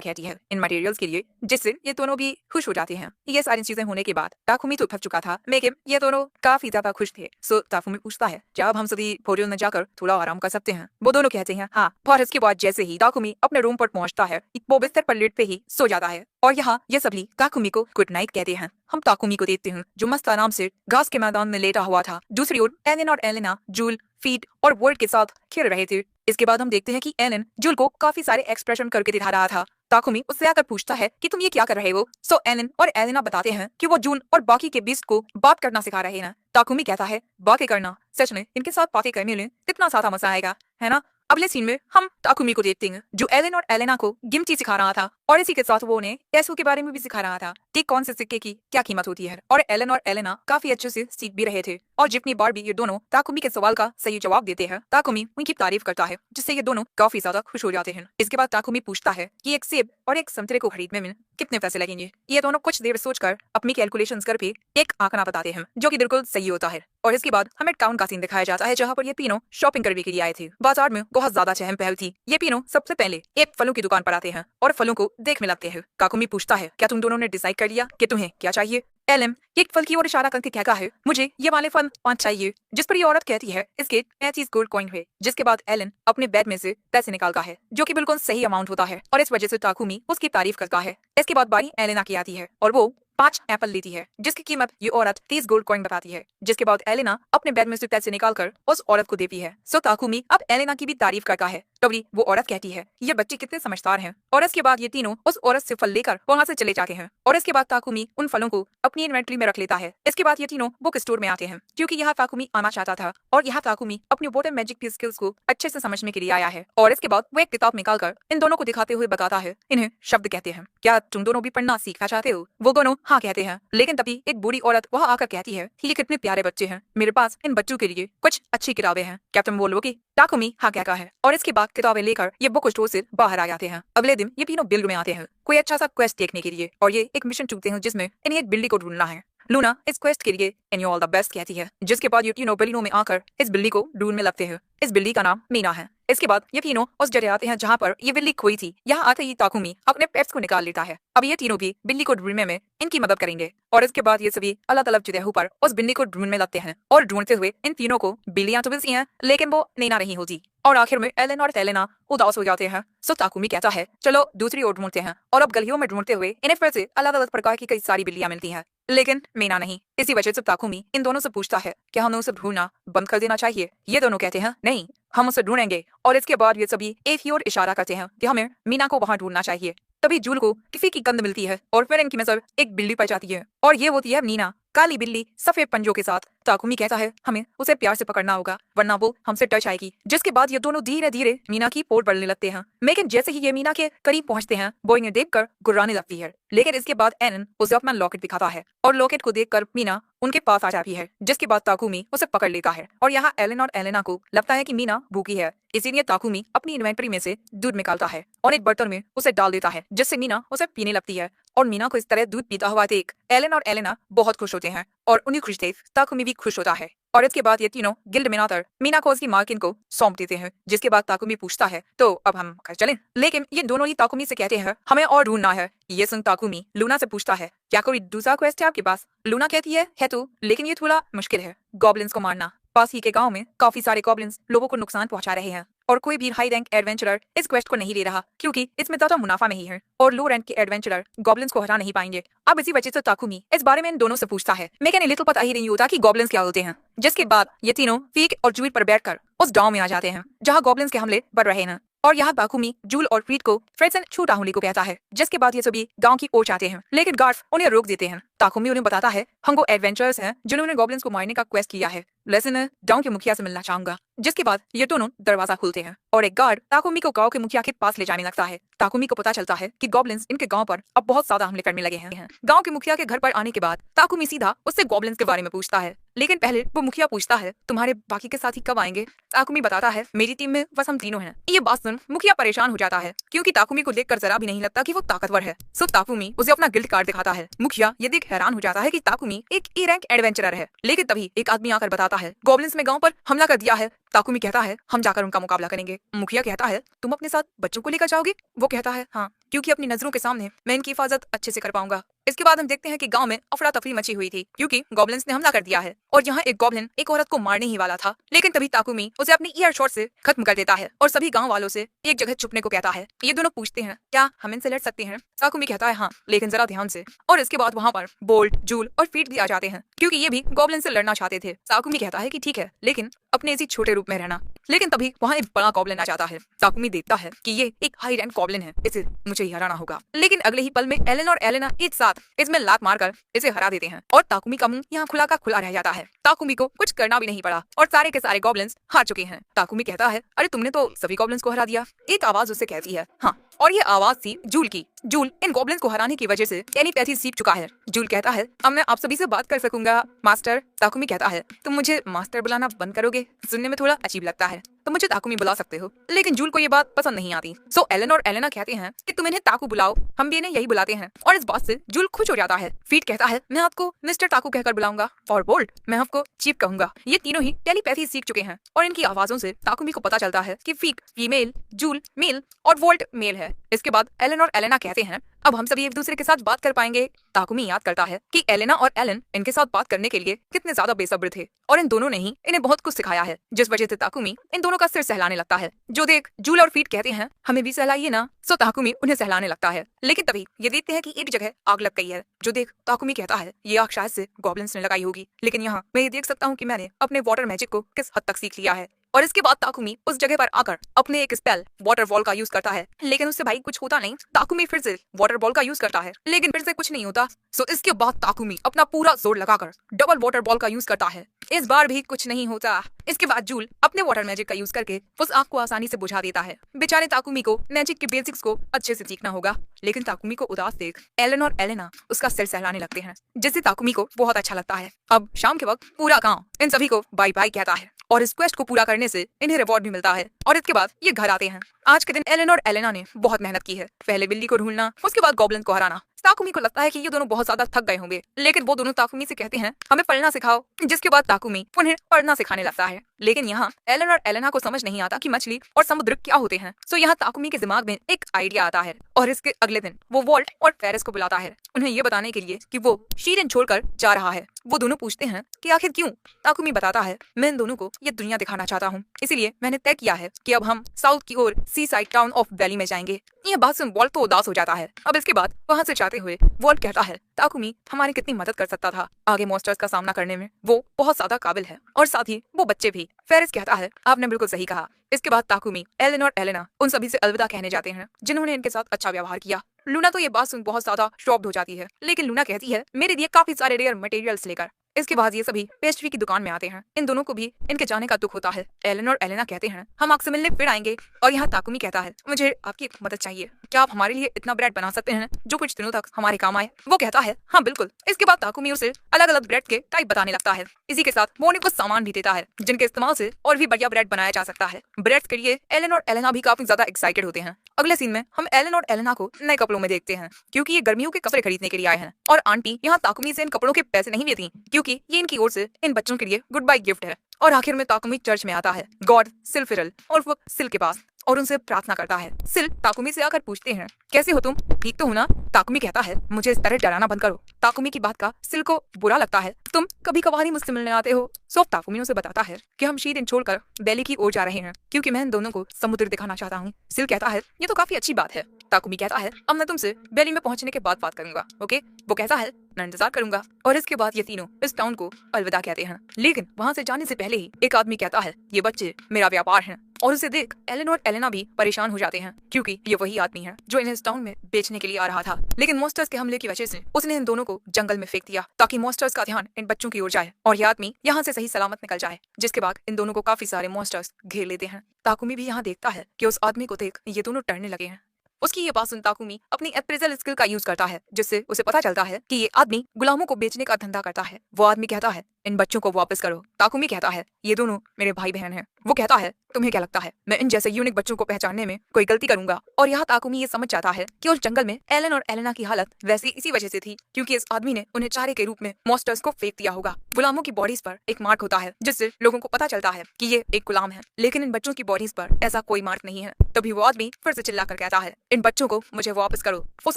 कहती है इन मटेरियल्स के लिए, जिससे ये दोनों भी खुश हो जाते हैं। ये सारी चीजें होने के बाद ताकुमी तो थक चुका था, लेकिन ये दोनों काफी ज्यादा खुश थे। सो ताकुमी पूछता है, क्या अब हम सभी होटल में जाकर थोड़ा आराम कर सकते हैं? वो दोनों कहते हैं हाँ। और इसके बाद जैसे ही ताकुमी अपने रूम पर पहुंचता है, वो बिस्तर पर लेट पे ही सो जाता है और यहाँ ये सभी ताकुमी को गुड नाइट कहते हैं। हम ताकुमी को देखते हैं जो मस्त आराम से घास के मैदान में लेटा हुआ था। दूसरी ओर एलन और एलेना जूल, फीड और वर्ल्ड के साथ खेल रहे थे। इसके बाद हम देखते हैं कि एलन जूल को काफी सारे एक्सप्रेशन करके दिखा रहा था। ताकुमी उससे आकर पूछता है कि तुम ये क्या कर रहे हो? सो एलन और एलेना बताते हैं कि वो जून और बाकी के बीस्ट को बात करना सिखा रहे हैं। ताकुमी कहता है, बातें करना, सच में इनके साथ बातें करने में कितना ज्यादा मजा आएगा, है ना? अगले सीन में हम ताकुमी को देखते हैं जो एलन और एलेना को गिमची सिखा रहा था और इसी के साथ वो उन्हें पैसों के बारे में भी सिखा रहा था कि कौन से सिक्के की क्या कीमत होती है। और एलन और एलेना काफी अच्छे से सीख भी रहे थे और जितनी बार भी ये दोनों ताकुमी के सवाल का सही जवाब देते हैं, ताकुमी उनकी तारीफ करता है, जिससे ये दोनों काफी ज्यादा खुश हो जाते हैं। इसके बाद ताकुमी पूछता है कि एक सेब और एक संतरे को खरीदने में कितने पैसे लगेंगे। ये दोनों कुछ देर सोचकर अपनी कैलकुलेशंस करके एक आंकड़ा बताते हैं जो कि बिल्कुल सही होता है। और इसके बाद हमें टाउन का सीन दिखाया जाता है जहाँ पर ये तीनों शॉपिंग करने के लिए आए थे। बाजार में बहुत ज्यादा चहल पहल थी। ये तीनों सबसे पहले एक फलों की दुकान पर आते हैं और फलों को देखने लगते हैं। ताकुमी पूछता है, क्या तुम दोनों ने डिसाइड कर लिया कि तुम्हें क्या चाहिए? एलन एक फल की ओर इशारा करके कहता है, मुझे ये वाले फल 5 चाहिए। जिस पर ये औरत कहती है, इसके 35 गोल्ड कॉइन है। जिसके बाद एलन अपने बैग में से पैसे निकालता है जो कि बिल्कुल सही अमाउंट होता है और इस वजह से ताकुमी उसकी तारीफ करता है। इसके बाद बारी एलेना की आती है और वो 5 एप्पल लेती है जिसकी कीमत ये औरत 30 गोल्ड कॉइन बताती है। जिसके बाद एलेना अपने बैग में से पैसे निकालकर उस औरत को देती है। सो ताकुमी अब एलेना की भी तारीफ करता है। तभी वो औरत कहती है, ये बच्चे कितने समझदार हैं। और इसके बाद ये तीनों उस औरत से फल लेकर वहाँ से चले जाते हैं और इसके बाद ताकुमी उन फलों को अपनी इन्वेंटरी में रख लेता है। इसके बाद ये तीनों बुक स्टोर में आते हैं क्योंकि यहाँ ताकुमी आना चाहता था और यहाँ ताकुमी अपनी वाटर मैजिक की स्किल्स को अच्छे से समझने के लिए आया है। और इसके बाद वो एक किताब निकालकर इन दोनों को दिखाते हुए बताता है, इन्हें शब्द कहते हैं, क्या तुम दोनों भी पढ़ना सीखना चाहते हो? वो दोनों हाँ कहते हैं। लेकिन तभी एक बूढ़ी औरत वहाँ आकर कहती है, ये कितने प्यारे बच्चे हैं, मेरे पास इन बच्चों के लिए कुछ अच्छी किताबें हैं, क्या तुम बोलोगे? ताकुमी हाँ कहता है और इसके बाद किताबें लेकर ये बुक स्टोर से बाहर आ जाते हैं। अगले दिन ये तीनों बिल्ड में आते हैं कोई अच्छा सा क्वेस्ट देखने के लिए और ये एक मिशन चुनते हैं जिसमें इन्हें एक बिल्ली को ढूंढना है। लूना इस क्वेस्ट के लिए इन ऑल द बेस्ट कहती है, जिसके बाद ये तीनों बिल्लियों में आकर इस बिल्ली को ढूंढने लगते हैं। इस बिल्ली का नाम मीना है। इसके बाद ये तीनों उस जगह आते हैं जहाँ पर ये बिल्ली खोई थी। यहाँ आते ही ताकुमी अपने पेट्स को निकाल लेता है। अब ये तीनों भी बिल्ली को ढूंढने में इनकी मदद करेंगे और इसके बाद ये सभी अलग अलग जगहों पर उस बिल्ली को ढूंढने लगते हैं और ढूंढते हुए इन तीनों को बिल्लियां तो मिलती हैं, लेकिन वो नैना नहीं होती और आखिर में एलन और टेलेना उदास हो जाते हैं। सो ताकुमी कहता है चलो दूसरी ओर ढूंढते हैं और अब गलियों में ढूंढते हुए इन्हें फिर से अलग अलग प्रकार की कई सारी बिल्लियां मिलती हैं, लेकिन मीना नहीं। इसी वजह से ताकुमी इन दोनों से पूछता है क्या हमें उसे ढूंढना बंद कर देना चाहिए। ये दोनों कहते हैं नहीं, हम उसे ढूंढेंगे और इसके बाद ये सभी एक ही ओर इशारा करते हैं कि हमें मीना को वहां ढूंढना चाहिए। तभी जूल को किसी की गंध मिलती है और फिर इनकी नजर एक बिल्ली पर जाती है और ये होती है मीना, काली बिल्ली सफेद पंजों के साथ। ताकुमी कहता है हमें उसे प्यार से पकड़ना होगा वरना वो हमसे टच आएगी। जिसके बाद ये दोनों धीरे धीरे मीना की ओर बढ़ने लगते हैं, लेकिन जैसे ही ये मीना के करीब पहुंचते हैं वो इन्हें देखकर गुर्राने लगती है। लेकिन इसके बाद एलन उसे अपना लॉकेट दिखाता है और लॉकेट को देखकर मीना उनके पास आ जाती है। जिसके बाद ताकुमी उसे पकड़ लेता है और यहाँ एलन और एलेना को लगता है कि मीना भूखी है, इसीलिए ताकुमी अपनी इन्वेंटरी में से दूध निकालता है और एक बर्तन में उसे डाल देता है, जिससे मीना उसे पीने लगती है। और मीना को इस तरह दूध पीता हुआ देख एलन और एलेना बहुत खुश होते हैं और उन्हें खुश देख ताकुमी भी खुश होता है। और इसके बाद ये तीनों गिल्ड में आकर मीना को उसकी मालकिन को सौंप देते हैं। जिसके बाद ताकुमी पूछता है तो अब हम घर चलें, लेकिन ये दोनों ही ताकुमी से कहते हैं हमें और ढूंढना है। ये सुन ताकुमी लूना से पूछता है क्या कोई दूसरा क्वेस्ट है आपके पास। लूना कहती है तो, लेकिन ये थोड़ा मुश्किल है, गॉब्लिन्स को मारना। पास ही के गांव में काफी सारे गॉब्लिन्स लोगों को नुकसान पहुंचा रहे हैं और कोई भी हाई रैंक एडवेंचरर इस क्वेस्ट को नहीं ले रहा क्योंकि इसमें ज्यादा मुनाफा नहीं है और लो रैंक के एडवेंचरर गॉब्लिन्स को हरा नहीं पाएंगे। अब इसी वजह से ताकुमी इस बारे में इन दोनों से पूछता है। मेरे लिए तो पता ही नहीं होता कि गॉब्लिन्स क्या होते हैं। जिसके बाद ये तीनों फीक और जूल पर बैठकर उस गांव में आ जाते हैं जहां गॉब्लिन्स के हमले बढ़ रहे हैं और यहाँ ताकुमी जूल और फ्रीड को फ्रेडसन छोटा होने को कहता है। जिसके बाद ये सभी गांव की ओर जाते हैं, लेकिन गार्ड्स उन्हें रोक देते हैं। ताकुमी उन्हें बताता है हम वो एडवेंचरर्स हैं जिन्होंने गॉब्लिन्स को मारने का क्वेस्ट किया है, लेकिन गांव के मुखिया से मिलना चाहूंगा। जिसके बाद ये दोनों दरवाजा खोलते हैं और एक गार्ड ताकुमी को गांव के मुखिया के पास ले जाने लगता है। ताकुमी को पता चलता है कि गॉब्लिन्स इनके गांव पर अब बहुत ज्यादा हमले करने लगे हैं। गांव के मुखिया के घर पर आने के बाद ताकुमी सीधा उससे गॉब्लिन्स के बारे में पूछता है, लेकिन पहले वो मुखिया पूछता है तुम्हारे बाकी के साथी कब आएंगे। ताकुमी बताता है मेरी टीम में बस हम तीनों हैं। ये बात सुन मुखिया परेशान हो जाता है क्योंकि ताकुमी को देखकर जरा भी नहीं लगता कि वो ताकतवर है। सो ताकुमी उसे अपना गिल्ड कार्ड दिखाता है। मुखिया ये देख हैरान हो जाता है कि ताकुमी एक ए रैंक एडवेंचरर है, लेकिन तभी एक आदमी आकर बताता है गॉब्लिन्स ने गांव पर हमला कर दिया है। ताकुमी कहता है हम जाकर उनका मुकाबला करेंगे। मुखिया कहता है तुम अपने साथ बच्चों को लेकर जाओगे। वो कहता है हाँ, क्योंकि अपनी नजरों के सामने मैं इनकी हिफाजत अच्छे से कर पाऊंगा। इसके बाद हम देखते हैं कि गांव में अफरा तफरी मची हुई थी क्योंकि गॉब्लिन्स ने हमला कर दिया है और यहाँ एक गॉब्लिन एक औरत को मारने ही वाला था, लेकिन तभी ताकुमी उसे अपनी ईयर शॉट से खत्म कर देता है और सभी गांव वालों से एक जगह छुपने को कहता है। ये दोनों पूछते हैं क्या हम इनसे लड़ सकते हैं। ताकुमी कहता है हाँ, लेकिन जरा ध्यान से। और इसके बाद वहाँ पर बोल्ट, जूल और फीट भी आ जाते हैं क्योंकि ये भी गॉब्लिन से लड़ना चाहते थे। ताकुमी कहता है कि ठीक है, लेकिन अपने इसी छोटे रूप में रहना। लेकिन तभी वहाँ एक बड़ा गॉब्लिन आ जाता है। ताकुमी देखता है कि ये एक हाई रैंक गॉब्लिन है, इसे मुझे ही हराना होगा। लेकिन अगले ही पल में एलन और एलेना एक साथ इसमें लात मारकर इसे हरा देते हैं और ताकुमी का मुंह यहाँ खुला का खुला रह जाता है। ताकुमी को कुछ करना भी नहीं पड़ा और सारे के सारे गॉब्लिन्स हार चुके हैं। ताकुमी कहता है अरे तुमने तो सभी गॉब्लिन्स को हरा दिया। एक आवाज उससे कहती है हाँ, और ये आवाज थी जूल की। जूल इन गॉब्लिन्स को हराने की वजह से टेलीपैथी सीख चुका है। जूल कहता है अब मैं आप सभी से बात कर सकूंगा मास्टर। ताकुमी कहता है तुम मुझे मास्टर बुलाना बंद करोगे, सुनने में थोड़ा अजीब लगता है, तो मुझे ताकुमी बुला सकते हो। लेकिन जूल को ये बात पसंद नहीं आती। सो एलन और एलेना कहते हैं कि तुम इन्हें ताकू बुलाओ, हम भी इन्हें यही बुलाते हैं। और इस बात से जूल खुश हो जाता है। फीट कहता है मैं आपको मिस्टर ताकू कहकर बुलाऊंगा और बोल्ट मैं आपको चीफ कहूंगा। ये तीनों ही टेलीपैथी सीख चुके हैं और इनकी आवाजों से ताकुमी को पता चलता है कि फीक फीमेल, जूल मेल और वोल्ट मेल है। इसके बाद एलन और एलेना कहते हैं अब हम सभी एक दूसरे के साथ बात कर पाएंगे। ताकुमी याद करता है कि एलेना और एलन इनके साथ बात करने के लिए कितने ज्यादा बेसब्र थे और इन दोनों ने ही इन्हें बहुत कुछ सिखाया है, जिस वजह से ताकुमी इन दोनों का सिर सहलाने लगता है। जो देख जूल और फीट कहते हैं हमें भी सहलाइए ना। सो ताकुमी उन्हें सहलाने लगता है, लेकिन तभी ये देखते हैं कि एक जगह आग लग गई है। जो देख ताकुमी कहता है ये आग शायद से गॉब्लिन्स ने लगाई होगी, लेकिन यहाँ मैं ये देख सकता हूँ कि मैंने अपने वाटर मैजिक को किस हद तक सीख लिया है। और इसके बाद ताकुमी उस जगह पर आकर अपने एक स्पेल वाटर बॉल का यूज करता है, लेकिन उससे भाई कुछ होता नहीं। ताकुमी फिर से वाटर बॉल का यूज करता है, लेकिन फिर से कुछ नहीं होता। सो इसके बाद ताकुमी अपना पूरा जोर लगाकर डबल वाटर बॉल का यूज करता है, इस बार भी कुछ नहीं होता। इसके बाद जूल अपने वाटर मैजिक का यूज करके उस आग को आसानी से बुझा देता है। बेचारे ताकुमी को मैजिक के बेसिक्स को अच्छे से सीखना होगा, लेकिन ताकुमी को उदास देख एलन और एलेना उसका सिर सहलाने लगते हैं, जिससे ताकुमी को बहुत अच्छा लगता है। अब शाम के वक्त पूरा गाँव इन सभी को बाय बाय कहता है और इस क्वेस्ट को पूरा करने से इन्हें रिवॉर्ड भी मिलता है और इसके बाद ये घर आते हैं। आज के दिन एलन और एलेना ने बहुत मेहनत की है। पहले बिल्ली को ढूंढना, उसके बाद गॉब्लिन को हराना। ताकुमी को लगता है कि ये दोनों बहुत ज्यादा थक गए होंगे, लेकिन वो दोनों ताकुमी से कहते हैं हमें पढ़ना सिखाओ, जिसके बाद ताकुमी उन्हें पढ़ना सिखाने लगता है। लेकिन यहाँ एलन और एलेना को समझ नहीं आता कि मछली और समुद्र क्या होते हैं। सो यहाँ ताकुमी के दिमाग में एक आइडिया आता है और इसके अगले दिन वो वॉल्ट और फेरिस को बुलाता है, उन्हें ये बताने के लिए कि वो शीरन छोड़कर जा रहा है। वो दोनों पूछते हैं कि आखिर क्यों। ताकुमी बताता है मैं इन दोनों को ये दुनिया दिखाना चाहता हूँ, इसलिए मैंने तय किया है कि अब हम साउथ की ओर सी साइड टाउन ऑफ वैली में जाएंगे। यह बात सुन वॉल्ट तो उदास हो जाता है। अब इसके बाद वहाँ से जाते हुए वॉल्ट कहता है ताकुमी हमारी कितनी मदद कर सकता था, आगे मॉन्स्टर्स का सामना करने में वो बहुत ज्यादा काबिल है, और साथ ही वो बच्चे भी। फेरिस कहता है आपने बिल्कुल सही कहा। इसके बाद ताकुमी, एलन और एलेना उन सभी से अलविदा कहने जाते हैं जिन्होंने इनके साथ अच्छा व्यवहार किया। लूना तो ये बात सुन बहुत ज्यादा शॉक्ड हो जाती है, लेकिन लूना कहती है मेरे लिए काफी सारे रेयर मटेरियल्स लेकर। इसके बाद ये सभी पेस्ट्री की दुकान में आते हैं। इन दोनों को भी इनके जाने का दुख होता है। एलन और एलेना कहते हैं हम आपसे मिलने फिर आएंगे, और यहाँ ताकुमी कहता है मुझे आपकी मदद चाहिए, क्या आप हमारे लिए इतना ब्रेड बना सकते हैं जो कुछ दिनों तक हमारे काम आए। वो कहता है हाँ बिल्कुल। इसके बाद ताकुमी उसे अलग अलग ब्रेड के टाइप बताने लगता है। इसी के साथ वो उन्हें कुछ सामान भी देता है जिनके इस्तेमाल से और भी बढ़िया ब्रेड बनाया जा सकता है। ब्रेड के लिए एलन और एलेना भी काफी ज्यादा एक्साइटेड होते हैं। अगले सीन में हम एलन और एलेना को नए कपड़ों में देखते हैं, क्योंकि ये गर्मियों के कपड़े खरीदने के लिए आए हैं, और आंटी यहाँ ताकुमी से इन कपड़ों के पैसे नहीं लेती, क्योंकि ये इनकी ओर से इन बच्चों के लिए गुड बाय गिफ्ट है। और आखिर में ताकुमी चर्च में आता है गॉड सिल्फिरल और वो सिल के पास, और उनसे प्रार्थना करता है। सिल ताकुमी से आकर पूछते हैं कैसे हो तुम, ठीक तो हो ना। ताकुमी कहता है मुझे इस तरह डराना बंद करो। ताकुमी की बात का सिल को बुरा लगता है, तुम कभी कभार ही मुझसे मिलने आते हो। सो ताकुमी उसे बताता है कि हम शीरन छोड़कर वैली की ओर जा रहे हैं, क्योंकि मैं इन दोनों को समुद्र दिखाना चाहता हूँ। सिल कहता है ये तो काफी अच्छी बात है। ताकुमी कहता है अब मैं तुमसे वैली में पहुंचने के बाद बात करूंगा, ओके। वो कहता है मैं इंतजार करूंगा। और इसके बाद ये तीनों इस टाउन को अलविदा कहते हैं। लेकिन वहाँ से जाने से पहले ही एक आदमी कहता है ये बच्चे मेरा व्यापार है, और उसे देख एलन और एलेना भी परेशान हो जाते हैं, क्योंकि ये वही आदमी है जो इन्हें इस टाउन में बेचने के लिए आ रहा था। लेकिन मॉन्स्टर्स के हमले की वजह से उसने इन दोनों को जंगल में फेंक दिया, ताकि मॉन्स्टर्स का ध्यान इन बच्चों की ओर जाए और ये आदमी यहाँ से सही सलामत निकल जाए। जिसके बाद इन दोनों को काफी सारे मॉन्स्टर्स घेर लेते हैं। ताकुमी भी यहाँ देखता है कि उस आदमी को देख ये दोनों डरने लगे हैं। उसकी ये बात सुन ताकुमी अपनी अप्रेजल स्किल का यूज करता है, जिससे उसे पता चलता है कि ये आदमी गुलामों को बेचने का धंधा करता है। वो आदमी कहता है इन बच्चों को वापस करो। ताकुमी कहता है ये दोनों मेरे भाई बहन हैं। वो कहता है तुम्हें क्या लगता है मैं इन जैसे यूनिक बच्चों को पहचानने में कोई गलती करूंगा। और यहाँ ताकुमी ये समझ जाता है कि उस जंगल में एलन और एलेना की हालत वैसी इसी वजह से थी, क्योंकि इस आदमी ने उन्हें चारे के रूप में मॉन्स्टर्स को फेंक दिया होगा। गुलामों की बॉडीज पर एक मार्क होता है, जिससे लोगों को पता चलता है कि ये एक गुलाम है, लेकिन इन बच्चों की बॉडीज पर ऐसा कोई मार्क नहीं है। तभी वो आदमी फिर से चिल्लाकर कहता है इन बच्चों को मुझे वापस करो। उस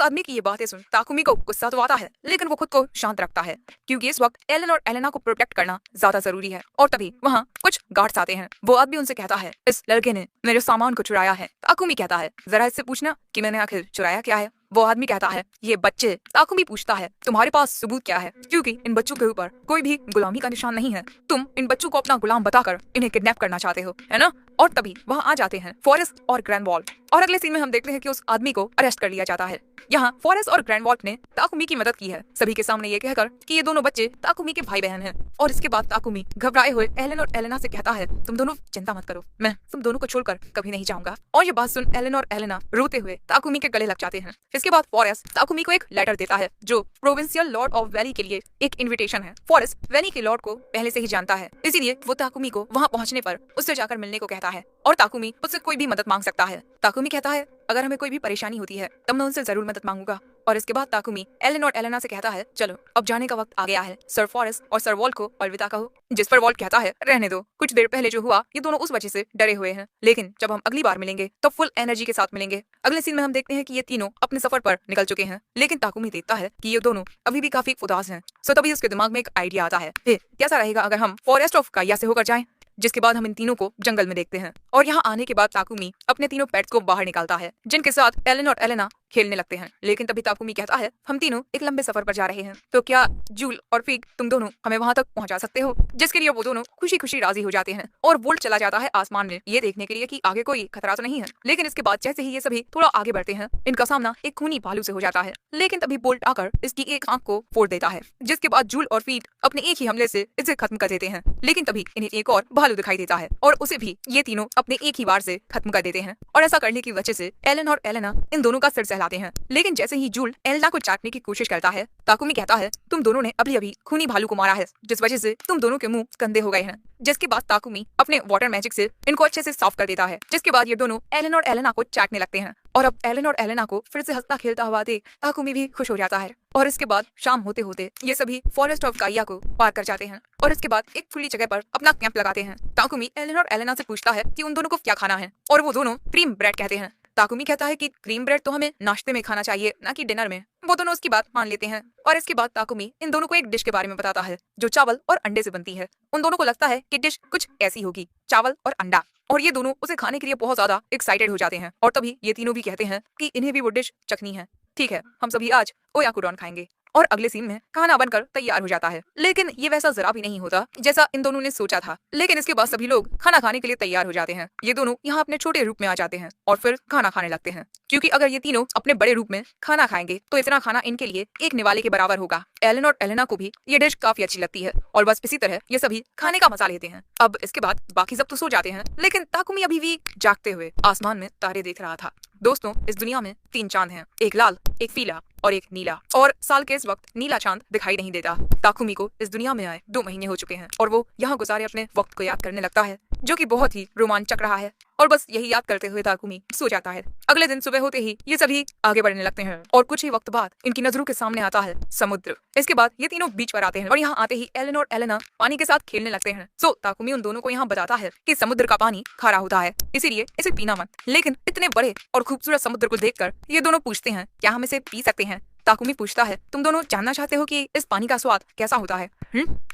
आदमी की ये बातें सुन ताकुमी को गुस्सा तो आता है, लेकिन वो खुद को शांत रखता है, क्योंकि इस वक्त एलन और एलेना को प्रोटेक्ट करना ज्यादा जरूरी है। और तभी वहाँ कुछ गार्ड्स आते हैं। वो आदमी उनसे कहता है इस लड़के ने मेरे सामान को चुराया है। ताकुमी कहता है जरा इससे पूछना कि मैंने आखिर चुराया क्या है। वो आदमी कहता है ये बच्चे। ताकुमी पूछता है तुम्हारे पास सबूत क्या है, क्योंकि इन बच्चों के ऊपर कोई भी गुलामी का निशान नहीं है। तुम इन बच्चों को अपना गुलाम बताकर इन्हें किडनैप करना चाहते हो, है ना। और तभी वहाँ आ जाते हैं फॉरेस्ट और ग्रैंडवॉल्ट, और अगले सीन में हम देखते हैं कि उस आदमी को अरेस्ट कर लिया जाता है। यहाँ फॉरेस्ट और ग्रैंडवॉल्ट ने ताकुमी की मदद की है, सभी के सामने ये कहकर कि ये दोनों बच्चे ताकुमी के भाई बहन हैं। और इसके बाद ताकुमी घबराए हुए एलन और एलेना से कहता है तुम दोनों चिंता मत करो, मैं तुम दोनों को छोड़कर कभी नहीं जाऊंगा। और ये बात सुन एलन और एलेना रोते हुए ताकुमी के गले लग जाते हैं। इसके बाद फॉरेस्ट ताकुमी को एक लेटर देता है जो प्रोविंशियल लॉर्ड ऑफ वैली के लिए एक इन्विटेशन है। फॉरेस्ट वैली के लॉर्ड को पहले से ही जानता है, इसीलिए वो ताकुमी को वहाँ पहुँचने पर उससे जाकर मिलने को कहता है, और ताकुमी उससे कोई भी मदद मांग सकता है। ताकुमी कहता है अगर हमें कोई भी परेशानी होती है तब मैं उनसे जरूर मदद मांगूंगा। और इसके बाद ताकुमी एलन और एलेना से कहता है चलो अब जाने का वक्त आ गया है, सर फॉरेस्ट और सर वॉल्ट को अलविदा कहो। जिस पर वॉल्ट कहता है रहने दो, कुछ देर पहले जो हुआ ये दोनों उस वजह से डरे हुए हैं, लेकिन जब हम अगली बार मिलेंगे तो फुल एनर्जी के साथ मिलेंगे। अगले सीन में हम देखते हैं कि ये तीनों अपने सफर पर निकल चुके हैं, लेकिन ताकुमी देखता है कि ये दोनों अभी भी काफी उदास हैं। सो तभी उसके दिमाग में एक आइडिया आता है कैसा रहेगा अगर हम फॉरेस्ट ऑफ काया से होकर जाएं। जिसके बाद हम इन तीनों को जंगल में देखते हैं, और यहाँ आने के बाद ताकुमी अपने तीनों पेट्स को बाहर निकालता है, जिनके साथ एलन और एलेना खेलने लगते हैं। लेकिन तभी ताकुमी कहता है हम तीनों एक लंबे सफर पर जा रहे हैं, तो क्या जूल और फिग तुम दोनों हमें वहाँ तक पहुँचा सकते हो। जिसके लिए वो दोनों खुशी खुशी राजी हो जाते हैं, और वोल्ट चला जाता है आसमान में ये देखने के लिए कि आगे कोई खतरा तो नहीं है। लेकिन इसके बाद जैसे ही ये सभी थोड़ा आगे बढ़ते हैं, इनका सामना एक खूनी भालू से हो जाता है। लेकिन तभी बोल्ट आकर इसकी एक आंख को फोड़ देता है, जिसके बाद जूल और फिग अपने एक ही हमले से इसे खत्म कर देते हैं। लेकिन तभी इन्हें एक और भालू दिखाई देता है, और उसे भी ये तीनों अपने एक ही वार से खत्म कर देते हैं। और ऐसा करने की वजह से एलन और एलेना इन दोनों का सिर सहला कहलाते हैं। लेकिन जैसे ही जूल एलेना को चाटने की कोशिश करता है, ताकुमी कहता है तुम दोनों ने अभी अभी खूनी भालू को मारा है, जिस वजह से तुम दोनों के मुंह गंदे हो गए हैं। जिसके बाद ताकुमी अपने वाटर मैजिक से इनको अच्छे से साफ कर देता है। जिसके बाद ये दोनों एलन और एलेना को चाटने लगते हैं और अब एलन और एलेना को फिर से हंसता खेलता हुआ देख ताकुमी भी खुश हो जाता है। और इसके बाद शाम होते होते ये सभी फॉरेस्ट ऑफ गाइया को पार कर जाते हैं और इसके बाद एक खुली जगह पर अपना कैंप लगाते हैं। ताकुमी एलन और एलेना से पूछता है कि उन दोनों को क्या खाना है और वो दोनों क्रीम ब्रेड कहते हैं। ताकुमी कहता है कि क्रीम ब्रेड तो हमें नाश्ते में खाना चाहिए, ना कि डिनर में। वो दोनों उसकी बात मान लेते हैं और इसके बाद ताकुमी इन दोनों को एक डिश के बारे में बताता है जो चावल और अंडे से बनती है। उन दोनों को लगता है कि डिश कुछ ऐसी होगी, चावल और अंडा, और ये दोनों उसे खाने के लिए बहुत ज्यादा एक्साइटेड हो जाते हैं। और तभी ये तीनों भी कहते हैं कि इन्हें भी वो डिश चखनी है। ठीक है, हम सभी आज ओयाकुडॉन खाएंगे। और अगले सीन में खाना बनकर तैयार हो जाता है, लेकिन ये वैसा जरा भी नहीं होता जैसा इन दोनों ने सोचा था। लेकिन इसके बाद सभी लोग खाना खाने के लिए तैयार हो जाते हैं। ये दोनों यहाँ अपने छोटे रूप में आ जाते हैं और फिर खाना खाने लगते हैं, क्योंकि अगर ये तीनों अपने बड़े रूप में खाना खाएंगे तो इतना खाना इनके लिए एक निवाले के बराबर होगा। एलन और एलेना को भी ये डिश काफी अच्छी लगती है और बस इसी तरह ये सभी खाने का मजा लेते हैं। अब इसके बाद बाकी सब तो सो जाते हैं, लेकिन ताकुमी अभी भी जागते हुए आसमान में तारे देख रहा था। दोस्तों, इस दुनिया में 3 चांद हैं, एक लाल, एक पीला और एक नीला। और साल के इस वक्त नीला चांद दिखाई नहीं देता। ताकुमी को इस दुनिया में आए 2 महीने हो चुके हैं और वो यहाँ गुजारे अपने वक्त को याद करने लगता है, जो कि बहुत ही रोमांचक रहा है। और बस यही याद करते हुए ताकुमी सो जाता है। अगले दिन सुबह होते ही ये सभी आगे बढ़ने लगते हैं और कुछ ही वक्त बाद इनकी नजरों के सामने आता है समुद्र। इसके बाद ये तीनों बीच पर आते हैं और यहाँ आते ही एलन और एलेना पानी के साथ खेलने लगते हैं। सो ताकुमी उन दोनों को यहाँ बताता है कि समुद्र का पानी खारा होता है, इसीलिए इसे पीना मत। लेकिन इतने बड़े और खूबसूरत समुद्र को देखकर ये दोनों पूछते हैं क्या हम इसे पी सकते हैं। ताकुमी पूछता है तुम दोनों जानना चाहते हो कि इस पानी का स्वाद कैसा होता है?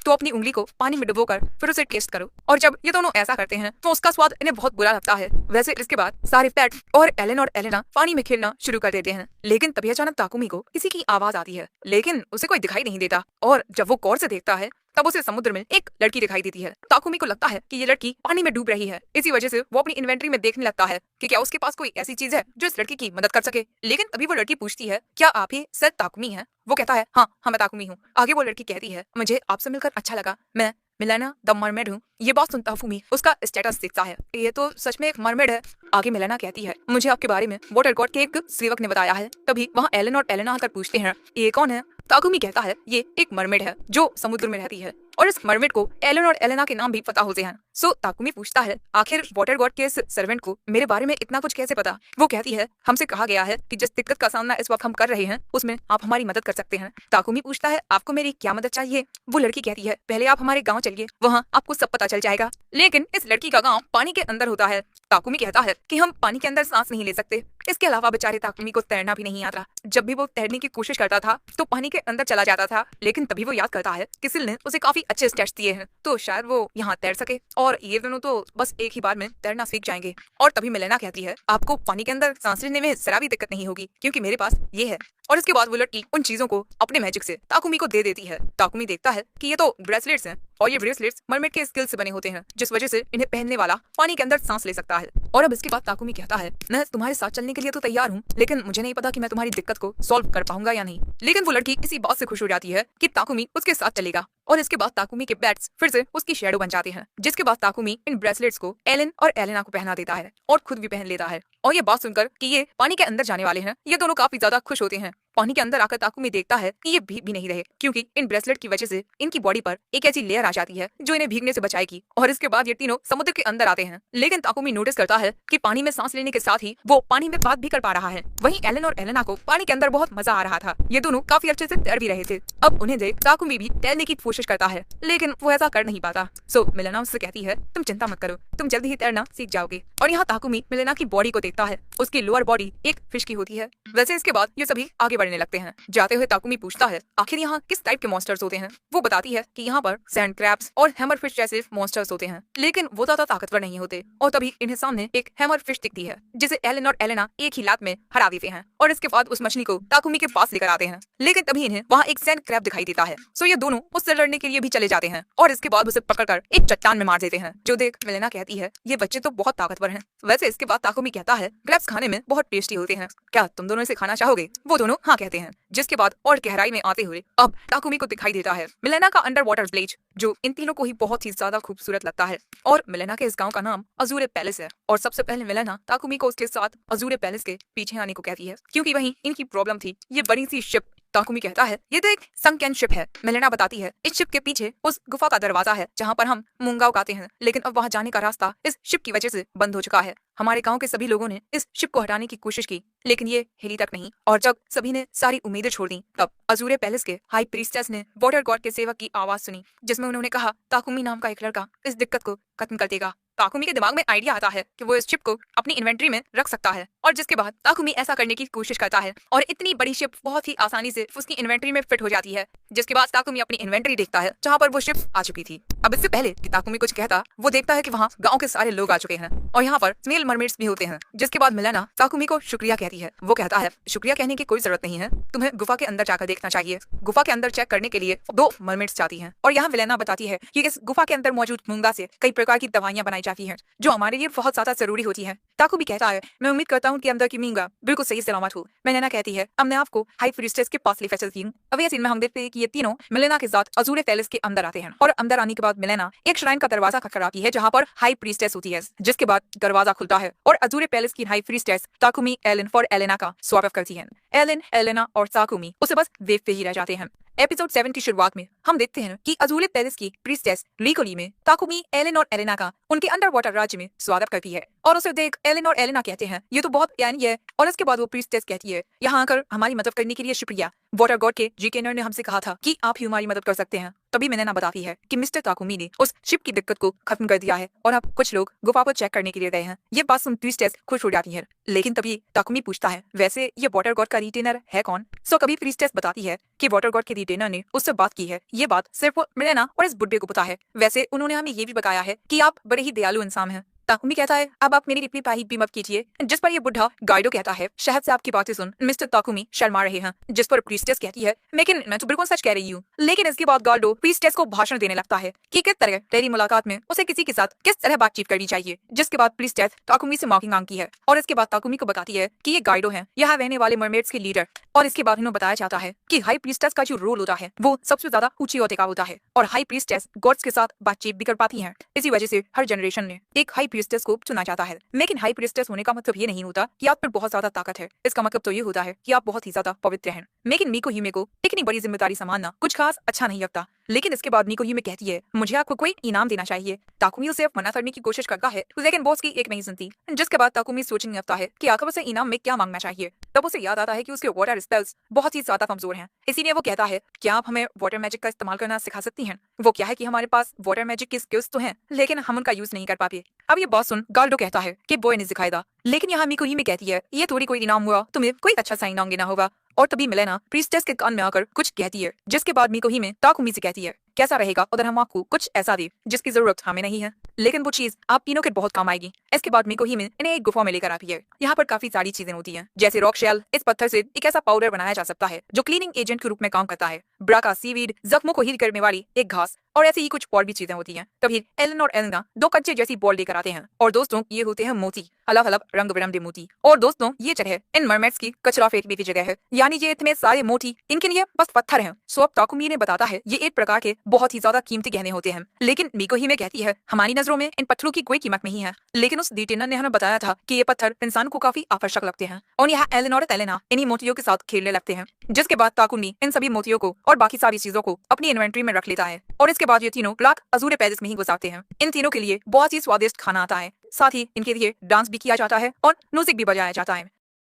तो अपनी उंगली को पानी में डुबोकर फिर उसे टेस्ट करो। और जब ये दोनों ऐसा करते हैं तो उसका स्वाद इन्हें बहुत बुरा लगता है। वैसे इसके बाद सारे पेट और एलन और एलेना पानी में खेलना शुरू कर देते हैं। लेकिन तभी अचानक ताकुमी को किसी की आवाज आती है, लेकिन उसे कोई दिखाई नहीं देता। और जब वो गौर से देखता है तब उसे समुद्र में एक लड़की दिखाई देती है। ताकुमी को लगता है कि ये लड़की पानी में डूब रही है। इसी वजह से वो अपनी इन्वेंटरी में देखने लगता है कि क्या उसके पास कोई ऐसी चीज है जो इस लड़की की मदद कर सके। लेकिन तभी वो लड़की पूछती है क्या आप ही सर ताकुमी हैं? वो कहता है हाँ मैं ताकुमी हूँ। आगे वो लड़की कहती है मुझे आपसे मिलकर अच्छा लगा, मैं मिलेना द मरमेड हूँ। ये बात सुनता फूमी उसका स्टेटस देखता है, ये तो सच में एक मरमेड है। आगे मिलेना कहती है मुझे आपके बारे में वाटर गॉड के एक सेवक ने बताया है। तभी वहाँ एलन और एलेना आकर पूछते हैं ये कौन है? ताकुमी कहता है ये एक मरमेड है जो समुद्र में रहती है और इस मरमेड को एलन और एलेना के नाम भी पता होते हैं। सो ताकुमी पूछता है आखिर वाटर गॉड के इस सर्वेंट को मेरे बारे में इतना कुछ कैसे पता? वो कहती है हमसे कहा गया है कि जिस दिक्कत का सामना इस वक्त हम कर रहे हैं उसमें आप हमारी मदद कर सकते हैं। ताकुमी पूछता है आपको मेरी क्या मदद चाहिए? वो लड़की कहती है पहले आप हमारे गाँव चलिए, वहाँ आपको सब पता चल जाएगा। लेकिन इस लड़की का गाँव पानी के अंदर होता है। ताकुमी कहता है कि हम पानी के अंदर सांस नहीं ले सकते। इसके अलावा बेचारे ताकुमी को तैरना भी नहीं आता। जब भी वो तैरने की कोशिश करता था तो पानी के अंदर चला जाता था। लेकिन तभी वो याद करता है कि सिल ने उसे काफी अच्छे स्टेप्स दिए हैं तो शायद वो यहाँ तैर सके और ये दोनों तो बस एक ही बार में तैरना सीख जाएंगे। और तभी मिलेना कहती है आपको पानी के अंदर सांस लेने में जरा भी दिक्कत नहीं होगी क्योंकि मेरे पास ये है। और इसके बाद वो लड़की उन चीजों को अपने मैजिक से ताकुमी को दे देती है। ताकुमी देखता है कि ये तो ब्रेसलेट्स हैं और ये ब्रेसलेट्स मरमेड के स्किल से बने होते हैं, जिस वजह से इन्हें पहनने वाला पानी के अंदर सांस ले सकता है। और अब इसके बाद ताकुमी कहता है मैं तुम्हारे साथ चलने के लिए तो तैयार हूँ, लेकिन मुझे नहीं पता कि मैं तुम्हारी दिक्कत को सॉल्व कर पाऊंगा या नहीं। लेकिन वो लड़की इसी बात से खुश हो जाती है कि ताकुमी उसके साथ चलेगा। और इसके बाद ताकुमी के बैट्स फिर से उसकी शेडो बन जाते हैं। जिसके बाद ताकुमी इन ब्रेसलेट्स को एलन और एलेना को पहना देता है और खुद भी पहन लेता है। और ये बात सुनकर कि ये पानी के अंदर जाने वाले हैं, ये दोनों काफी ज्यादा खुश होते हैं। पानी के अंदर आकर ताकुमी देखता है कि ये भीग भी नहीं रहे क्योंकि इन ब्रेसलेट की वजह से इनकी बॉडी पर एक ऐसी लेयर आ जाती है जो इन्हें भीगने से बचाएगी। और इसके बाद ये तीनों समुद्र के अंदर आते हैं। लेकिन ताकुमी नोटिस करता है कि पानी में सांस लेने के साथ ही वो पानी में बात भी कर पा रहा है। वहीं एलन और एलेना को पानी के अंदर बहुत मजा आ रहा था। ये दोनों काफी अच्छे से तैर भी रहे थे। अब उन्हें देख ताकुमी भी तैरने की कोशिश करता है, लेकिन वो ऐसा कर नहीं पाता। सो मिलेना उससे कहती है तुम चिंता मत करो, तुम जल्दी ही तैरना सीख जाओगे। और यहाँ ताकुमी मिलेना की बॉडी को देखता है, उसकी लोअर बॉडी एक फिश की होती है। वैसे इसके बाद ये सभी आगे बढ़ने लगते हैं। जाते हुए ताकुमी पूछता है आखिर यहाँ किस टाइप के मॉन्स्टर्स होते हैं? वो बताती है कि यहाँ पर सैंड क्रैब्स और हैमर फिश जैसे मॉन्स्टर्स होते हैं, लेकिन वो ज्यादा ताकतवर नहीं होते। और तभी इन्हें सामने एक हैमर फिश दिखती है जिसे एलन और एलेना एक ही लात में हरा देते हैं। और इसके बाद उस मछली को ताकुमी के पास लेकर आते हैं। लेकिन तभी इन्हें वहाँ एक सैंड क्रैब दिखाई देता है। सो ये दोनों उससे लड़ने के लिए भी चले जाते हैं और इसके बाद उसे पकड़कर एक चट्टान में मार देते हैं। जो देख मिलेना कहती है ये बच्चे तो बहुत ताकतवर हैं। वैसे इसके बाद ताकुमी कहता है क्रैब्स खाने में बहुत टेस्टी होते हैं, क्या तुम दोनों इसे खाना चाहोगे? वो दोनों हाँ कहते हैं। जिसके बाद और गहराई में आते हुए अब ताकुमी को दिखाई देता है मिलेना का अंडर वाटर विलेज, जो इन तीनों को ही बहुत ही ज्यादा खूबसूरत लगता है। और मिलेना के इस गांव का नाम अजूरे पैलेस है। और सबसे पहले मिलेना ताकुमी को उसके साथ अजूरे पैलेस के पीछे आने को कहती है, क्योंकि वहीं इनकी प्रॉब्लम थी ये बड़ी सी शिप। ताकुमी कहता है ये तो एक संकन शिप है। मिलेना बताती है इस शिप के पीछे उस गुफा का दरवाजा है जहाँ पर हम मूंगा उगाते हैं, लेकिन अब वहाँ जाने का रास्ता इस शिप की वजह से बंद हो चुका है। हमारे गांव के सभी लोगों ने इस शिप को हटाने की कोशिश की, लेकिन ये हिली तक नहीं। और जब सभी ने सारी उम्मीदें छोड़ दी, तब अजूरे पैलेस के हाई प्रीस्टेस ने वाटर गॉड के सेवक की आवाज सुनी, जिसमें उन्होंने कहा ताकुमी नाम का एक लड़का इस दिक्कत को खत्म कर देगा। ताकुमी के दिमाग में आइडिया आता है कि वो इस शिप को अपनी इन्वेंट्री में रख सकता है, और जिसके बाद ताकुमी ऐसा करने की कोशिश करता है और इतनी बड़ी शिप बहुत ही आसानी से उसकी इन्वेंट्री में फिट हो जाती है। जिसके बाद ताकुमी अपनी इन्वेंट्री देखता है जहाँ पर वो शिप आ चुकी थी। अब इससे पहले कि ताकुमी कुछ कहता, वो देखता है कि वहाँ गांव के सारे लोग आ चुके हैं और यहाँ पर स्मेल मरमेड्स भी होते हैं। जिसके बाद मिलेना ताकुमी को शुक्रिया कहती है। वो कहता है शुक्रिया कहने की कोई जरूरत नहीं है, तुम्हें गुफा के अंदर जाकर देखना चाहिए। गुफा के अंदर चेक करने के लिए 2 मरमेड्स जाती हैं, और यहाँ मिलेना बताती है कि इस गुफा के अंदर मौजूद मूंगा से कई प्रकार की दवाइयां बनाई जाती हैं, जो हमारे लिए बहुत ज्यादा जरूरी होती है। ताकुमी कहता है मैं उम्मीद करता हूँ कि अंदर की मूंगा बिल्कुल सही सलामत हो। मिलेना कहती है अब मैं आपको हाई प्रीस्टेस के पास ले चल चलती हूँ। अब ये सीन में हम देखते हैं कि ये तीनों मिलेना के साथ अजूरे पैलेस के अंदर आते हैं, और अंदर आने के बाद मिलेना एक श्राइन का दरवाजा खटखटाती है जहाँ पर हाई प्रीस्टेस होती है। जिसके बाद दरवाजा खुलता है और अजूरे पैलेस की हाई प्रीस्टेस ताकुमी, एलन और एलेना का स्वागत करती है। एलन, एलेना और ताकुमी उसे बस वेव पे ही रह जाते हैं। एपिसोड 7 की शुरुआत में हम देखते हैं कि अजूरे पैलेस की प्रीस्टेस रिकोली में ताकुमी, एलन और एलेना का उनके अंडर वाटर राज्य में स्वागत करती है, और उसे देख एलन और एलेना कहते हैं ये तो बहुत प्यारी है। और इसके बाद वो प्रीस्टेस कहती है यहाँ आकर हमारी मदद करने के लिए शुक्रिया। वाटर गॉड के जीकेनर ने हमसे कहा था कि आप ही हमारी मदद कर सकते हैं। तभी मिलेना बताती है कि मिस्टर ताकुमी ने उस शिप की दिक्कत को खत्म कर दिया है और अब कुछ लोग गुफा को चेक करने के लिए गए हैं। ये बात सुन प्रीस्टेस खुश हो जाती है, लेकिन तभी ताकुमी पूछता है वैसे ये वाटर गॉड का रिटेनर है कौन। सो कभी प्रीस्टेस बताती है कि वाटर गॉड के रिटेनर ने उससे बात की है। ये बात सिर्फ मिलेना और इस बुड्ढे को पता है। वैसे उन्होंने हमें ये भी बताया है कि आप बड़े ही दयालु इंसान हैं। ताकुमी कहता है अब आप मेरी रिप्लाई पाही भी मत कीजिए। जिस पर ये बुढ़ा गाइडो कहता है शायद से आपकी बातें सुन मिस्टर ताकुमी शर्मा रहे हैं। जिस पर प्रीस्टेस कहती है लेकिन मैं तो बिल्कुल सच कह रही हूँ। लेकिन इसके बाद गाइडो प्रीस्टेस को भाषण देने लगता है कि किस तरह पहली मुलाकात में उसे किसी के साथ किस तरह बातचीत करनी चाहिए। जिसके बाद प्रीस्टेस ताकुमी से माफी मांगती है और इसके बाद ताकुमी को बताती है कि ये गाइडो है, यहाँ रहने वाले मरमेड्स के लीडर। और इसके बाद इन्हें बताया जाता है कि हाई प्रीस्टेस का जो रोल होता है वो सबसे ज्यादा ऊंची ओहदे का होता है, और हाई प्रीस्टेस गॉड्स के साथ बातचीत भी कर पाती है। इसी वजह से हर जनरेशन ने एक हाई प्रीस्टेस को चुना जाता है। लेकिन हाई प्रीस्टेस होने का मतलब ये नहीं होता कि आप पर बहुत ज्यादा ताकत है। इसका मतलब तो ये होता है कि आप बहुत ही ज्यादा पवित्र हैं। लेकिन मीको हिमे को इतनी बड़ी जिम्मेदारी संभालना कुछ खास अच्छा नहीं लगता। लेकिन इसके बाद मीको हिमे कहती है मुझे आपको कोई इनाम देना चाहिए। ताकुमी उसे मना करने की कोशिश करता है, लेकिन बॉस की एक नहीं सुनती। जिसके बाद ताकुमी सोचने लगता है कि आखिर उसे इनाम में क्या मांगना चाहिए। तब उसे याद आता है कि उसके वाटर स्पेल्स बहुत ही ज्यादा कमजोर हैं। इसीलिए वो कहता है क्या आप हमें वाटर मैजिक का इस्तेमाल करना सिखा सकती हैं। वो क्या है कि हमारे पास वाटर मैजिक की स्किल्स तो हैं, लेकिन हम उनका यूज नहीं कर पाते। अब ये बॉस सुन गाल्डो कहता है कि बॉय ने सिखाएगा। लेकिन यहाँ मीको हिमे कहती है ये थोड़ी कोई इनाम हुआ, तुम्हें कोई अच्छा सा इनाम देना होगा। और तभी मिलेना प्रीस्टेस के कान में आकर कुछ कहती है। जिसके बाद मीको हिमे ताकुमी से कहती है कैसा रहेगा अगर हम आपको कुछ ऐसा दे जिसकी जरूरत हमें नहीं है, लेकिन वो चीज आप तीनों के बहुत काम आएगी। इसके बाद मीको हिमे इन्हें एक गुफा में लेकर आती है। यहाँ पर काफी सारी चीजें होती हैं, जैसे रॉक शेल। इस पत्थर से एक ऐसा पाउडर बनाया जा सकता है जो क्लीनिंग एजेंट के रूप में काम करता है। ब्राका सीवीड, जख्मों को हील करने वाली एक घास, और ऐसी ही कुछ और भी चीजें होती हैं। तभी एलन और एलेना 2 कच्चे जैसी बॉल लेकर आते हैं, और दोस्तों ये होते हैं मोती, अलग अलग रंग बिरंगे मोती। और दोस्तों ये जगह इन मरमेड्स की कचरा फेंकने की जगह है, यानी ये इतने सारे मोती इनके लिए बस पत्थर हैं। सो अब ताकुमी ने बताता है ये एक प्रकार के बहुत ही ज्यादा कीमती गहने होते हैं। लेकिन मीको हिमे कहती है हमारी नजरों में इन पत्थरों की कोई कीमत नहीं है। लेकिन उस डिटेनर ने हमें बताया था कि ये पत्थर इंसान को काफी आकर्षक लगते हैं, और यहाँ एलन और एलेना इन्हीं मोतियों के साथ खेलने लगते हैं। जिसके बाद ताकुमी इन सभी मोतियों को और बाकी सारी चीजों को अपनी इन्वेंट्री में रख लेता है, और इसके बाद ये तीनों लाख अजूरे पैलेस में ही गुजारते हैं। इन तीनों के लिए बहुत ही स्वादिष्ट खाना आता है, साथ ही इनके लिए डांस भी किया जाता है और म्यूजिक भी बजाया जाता है।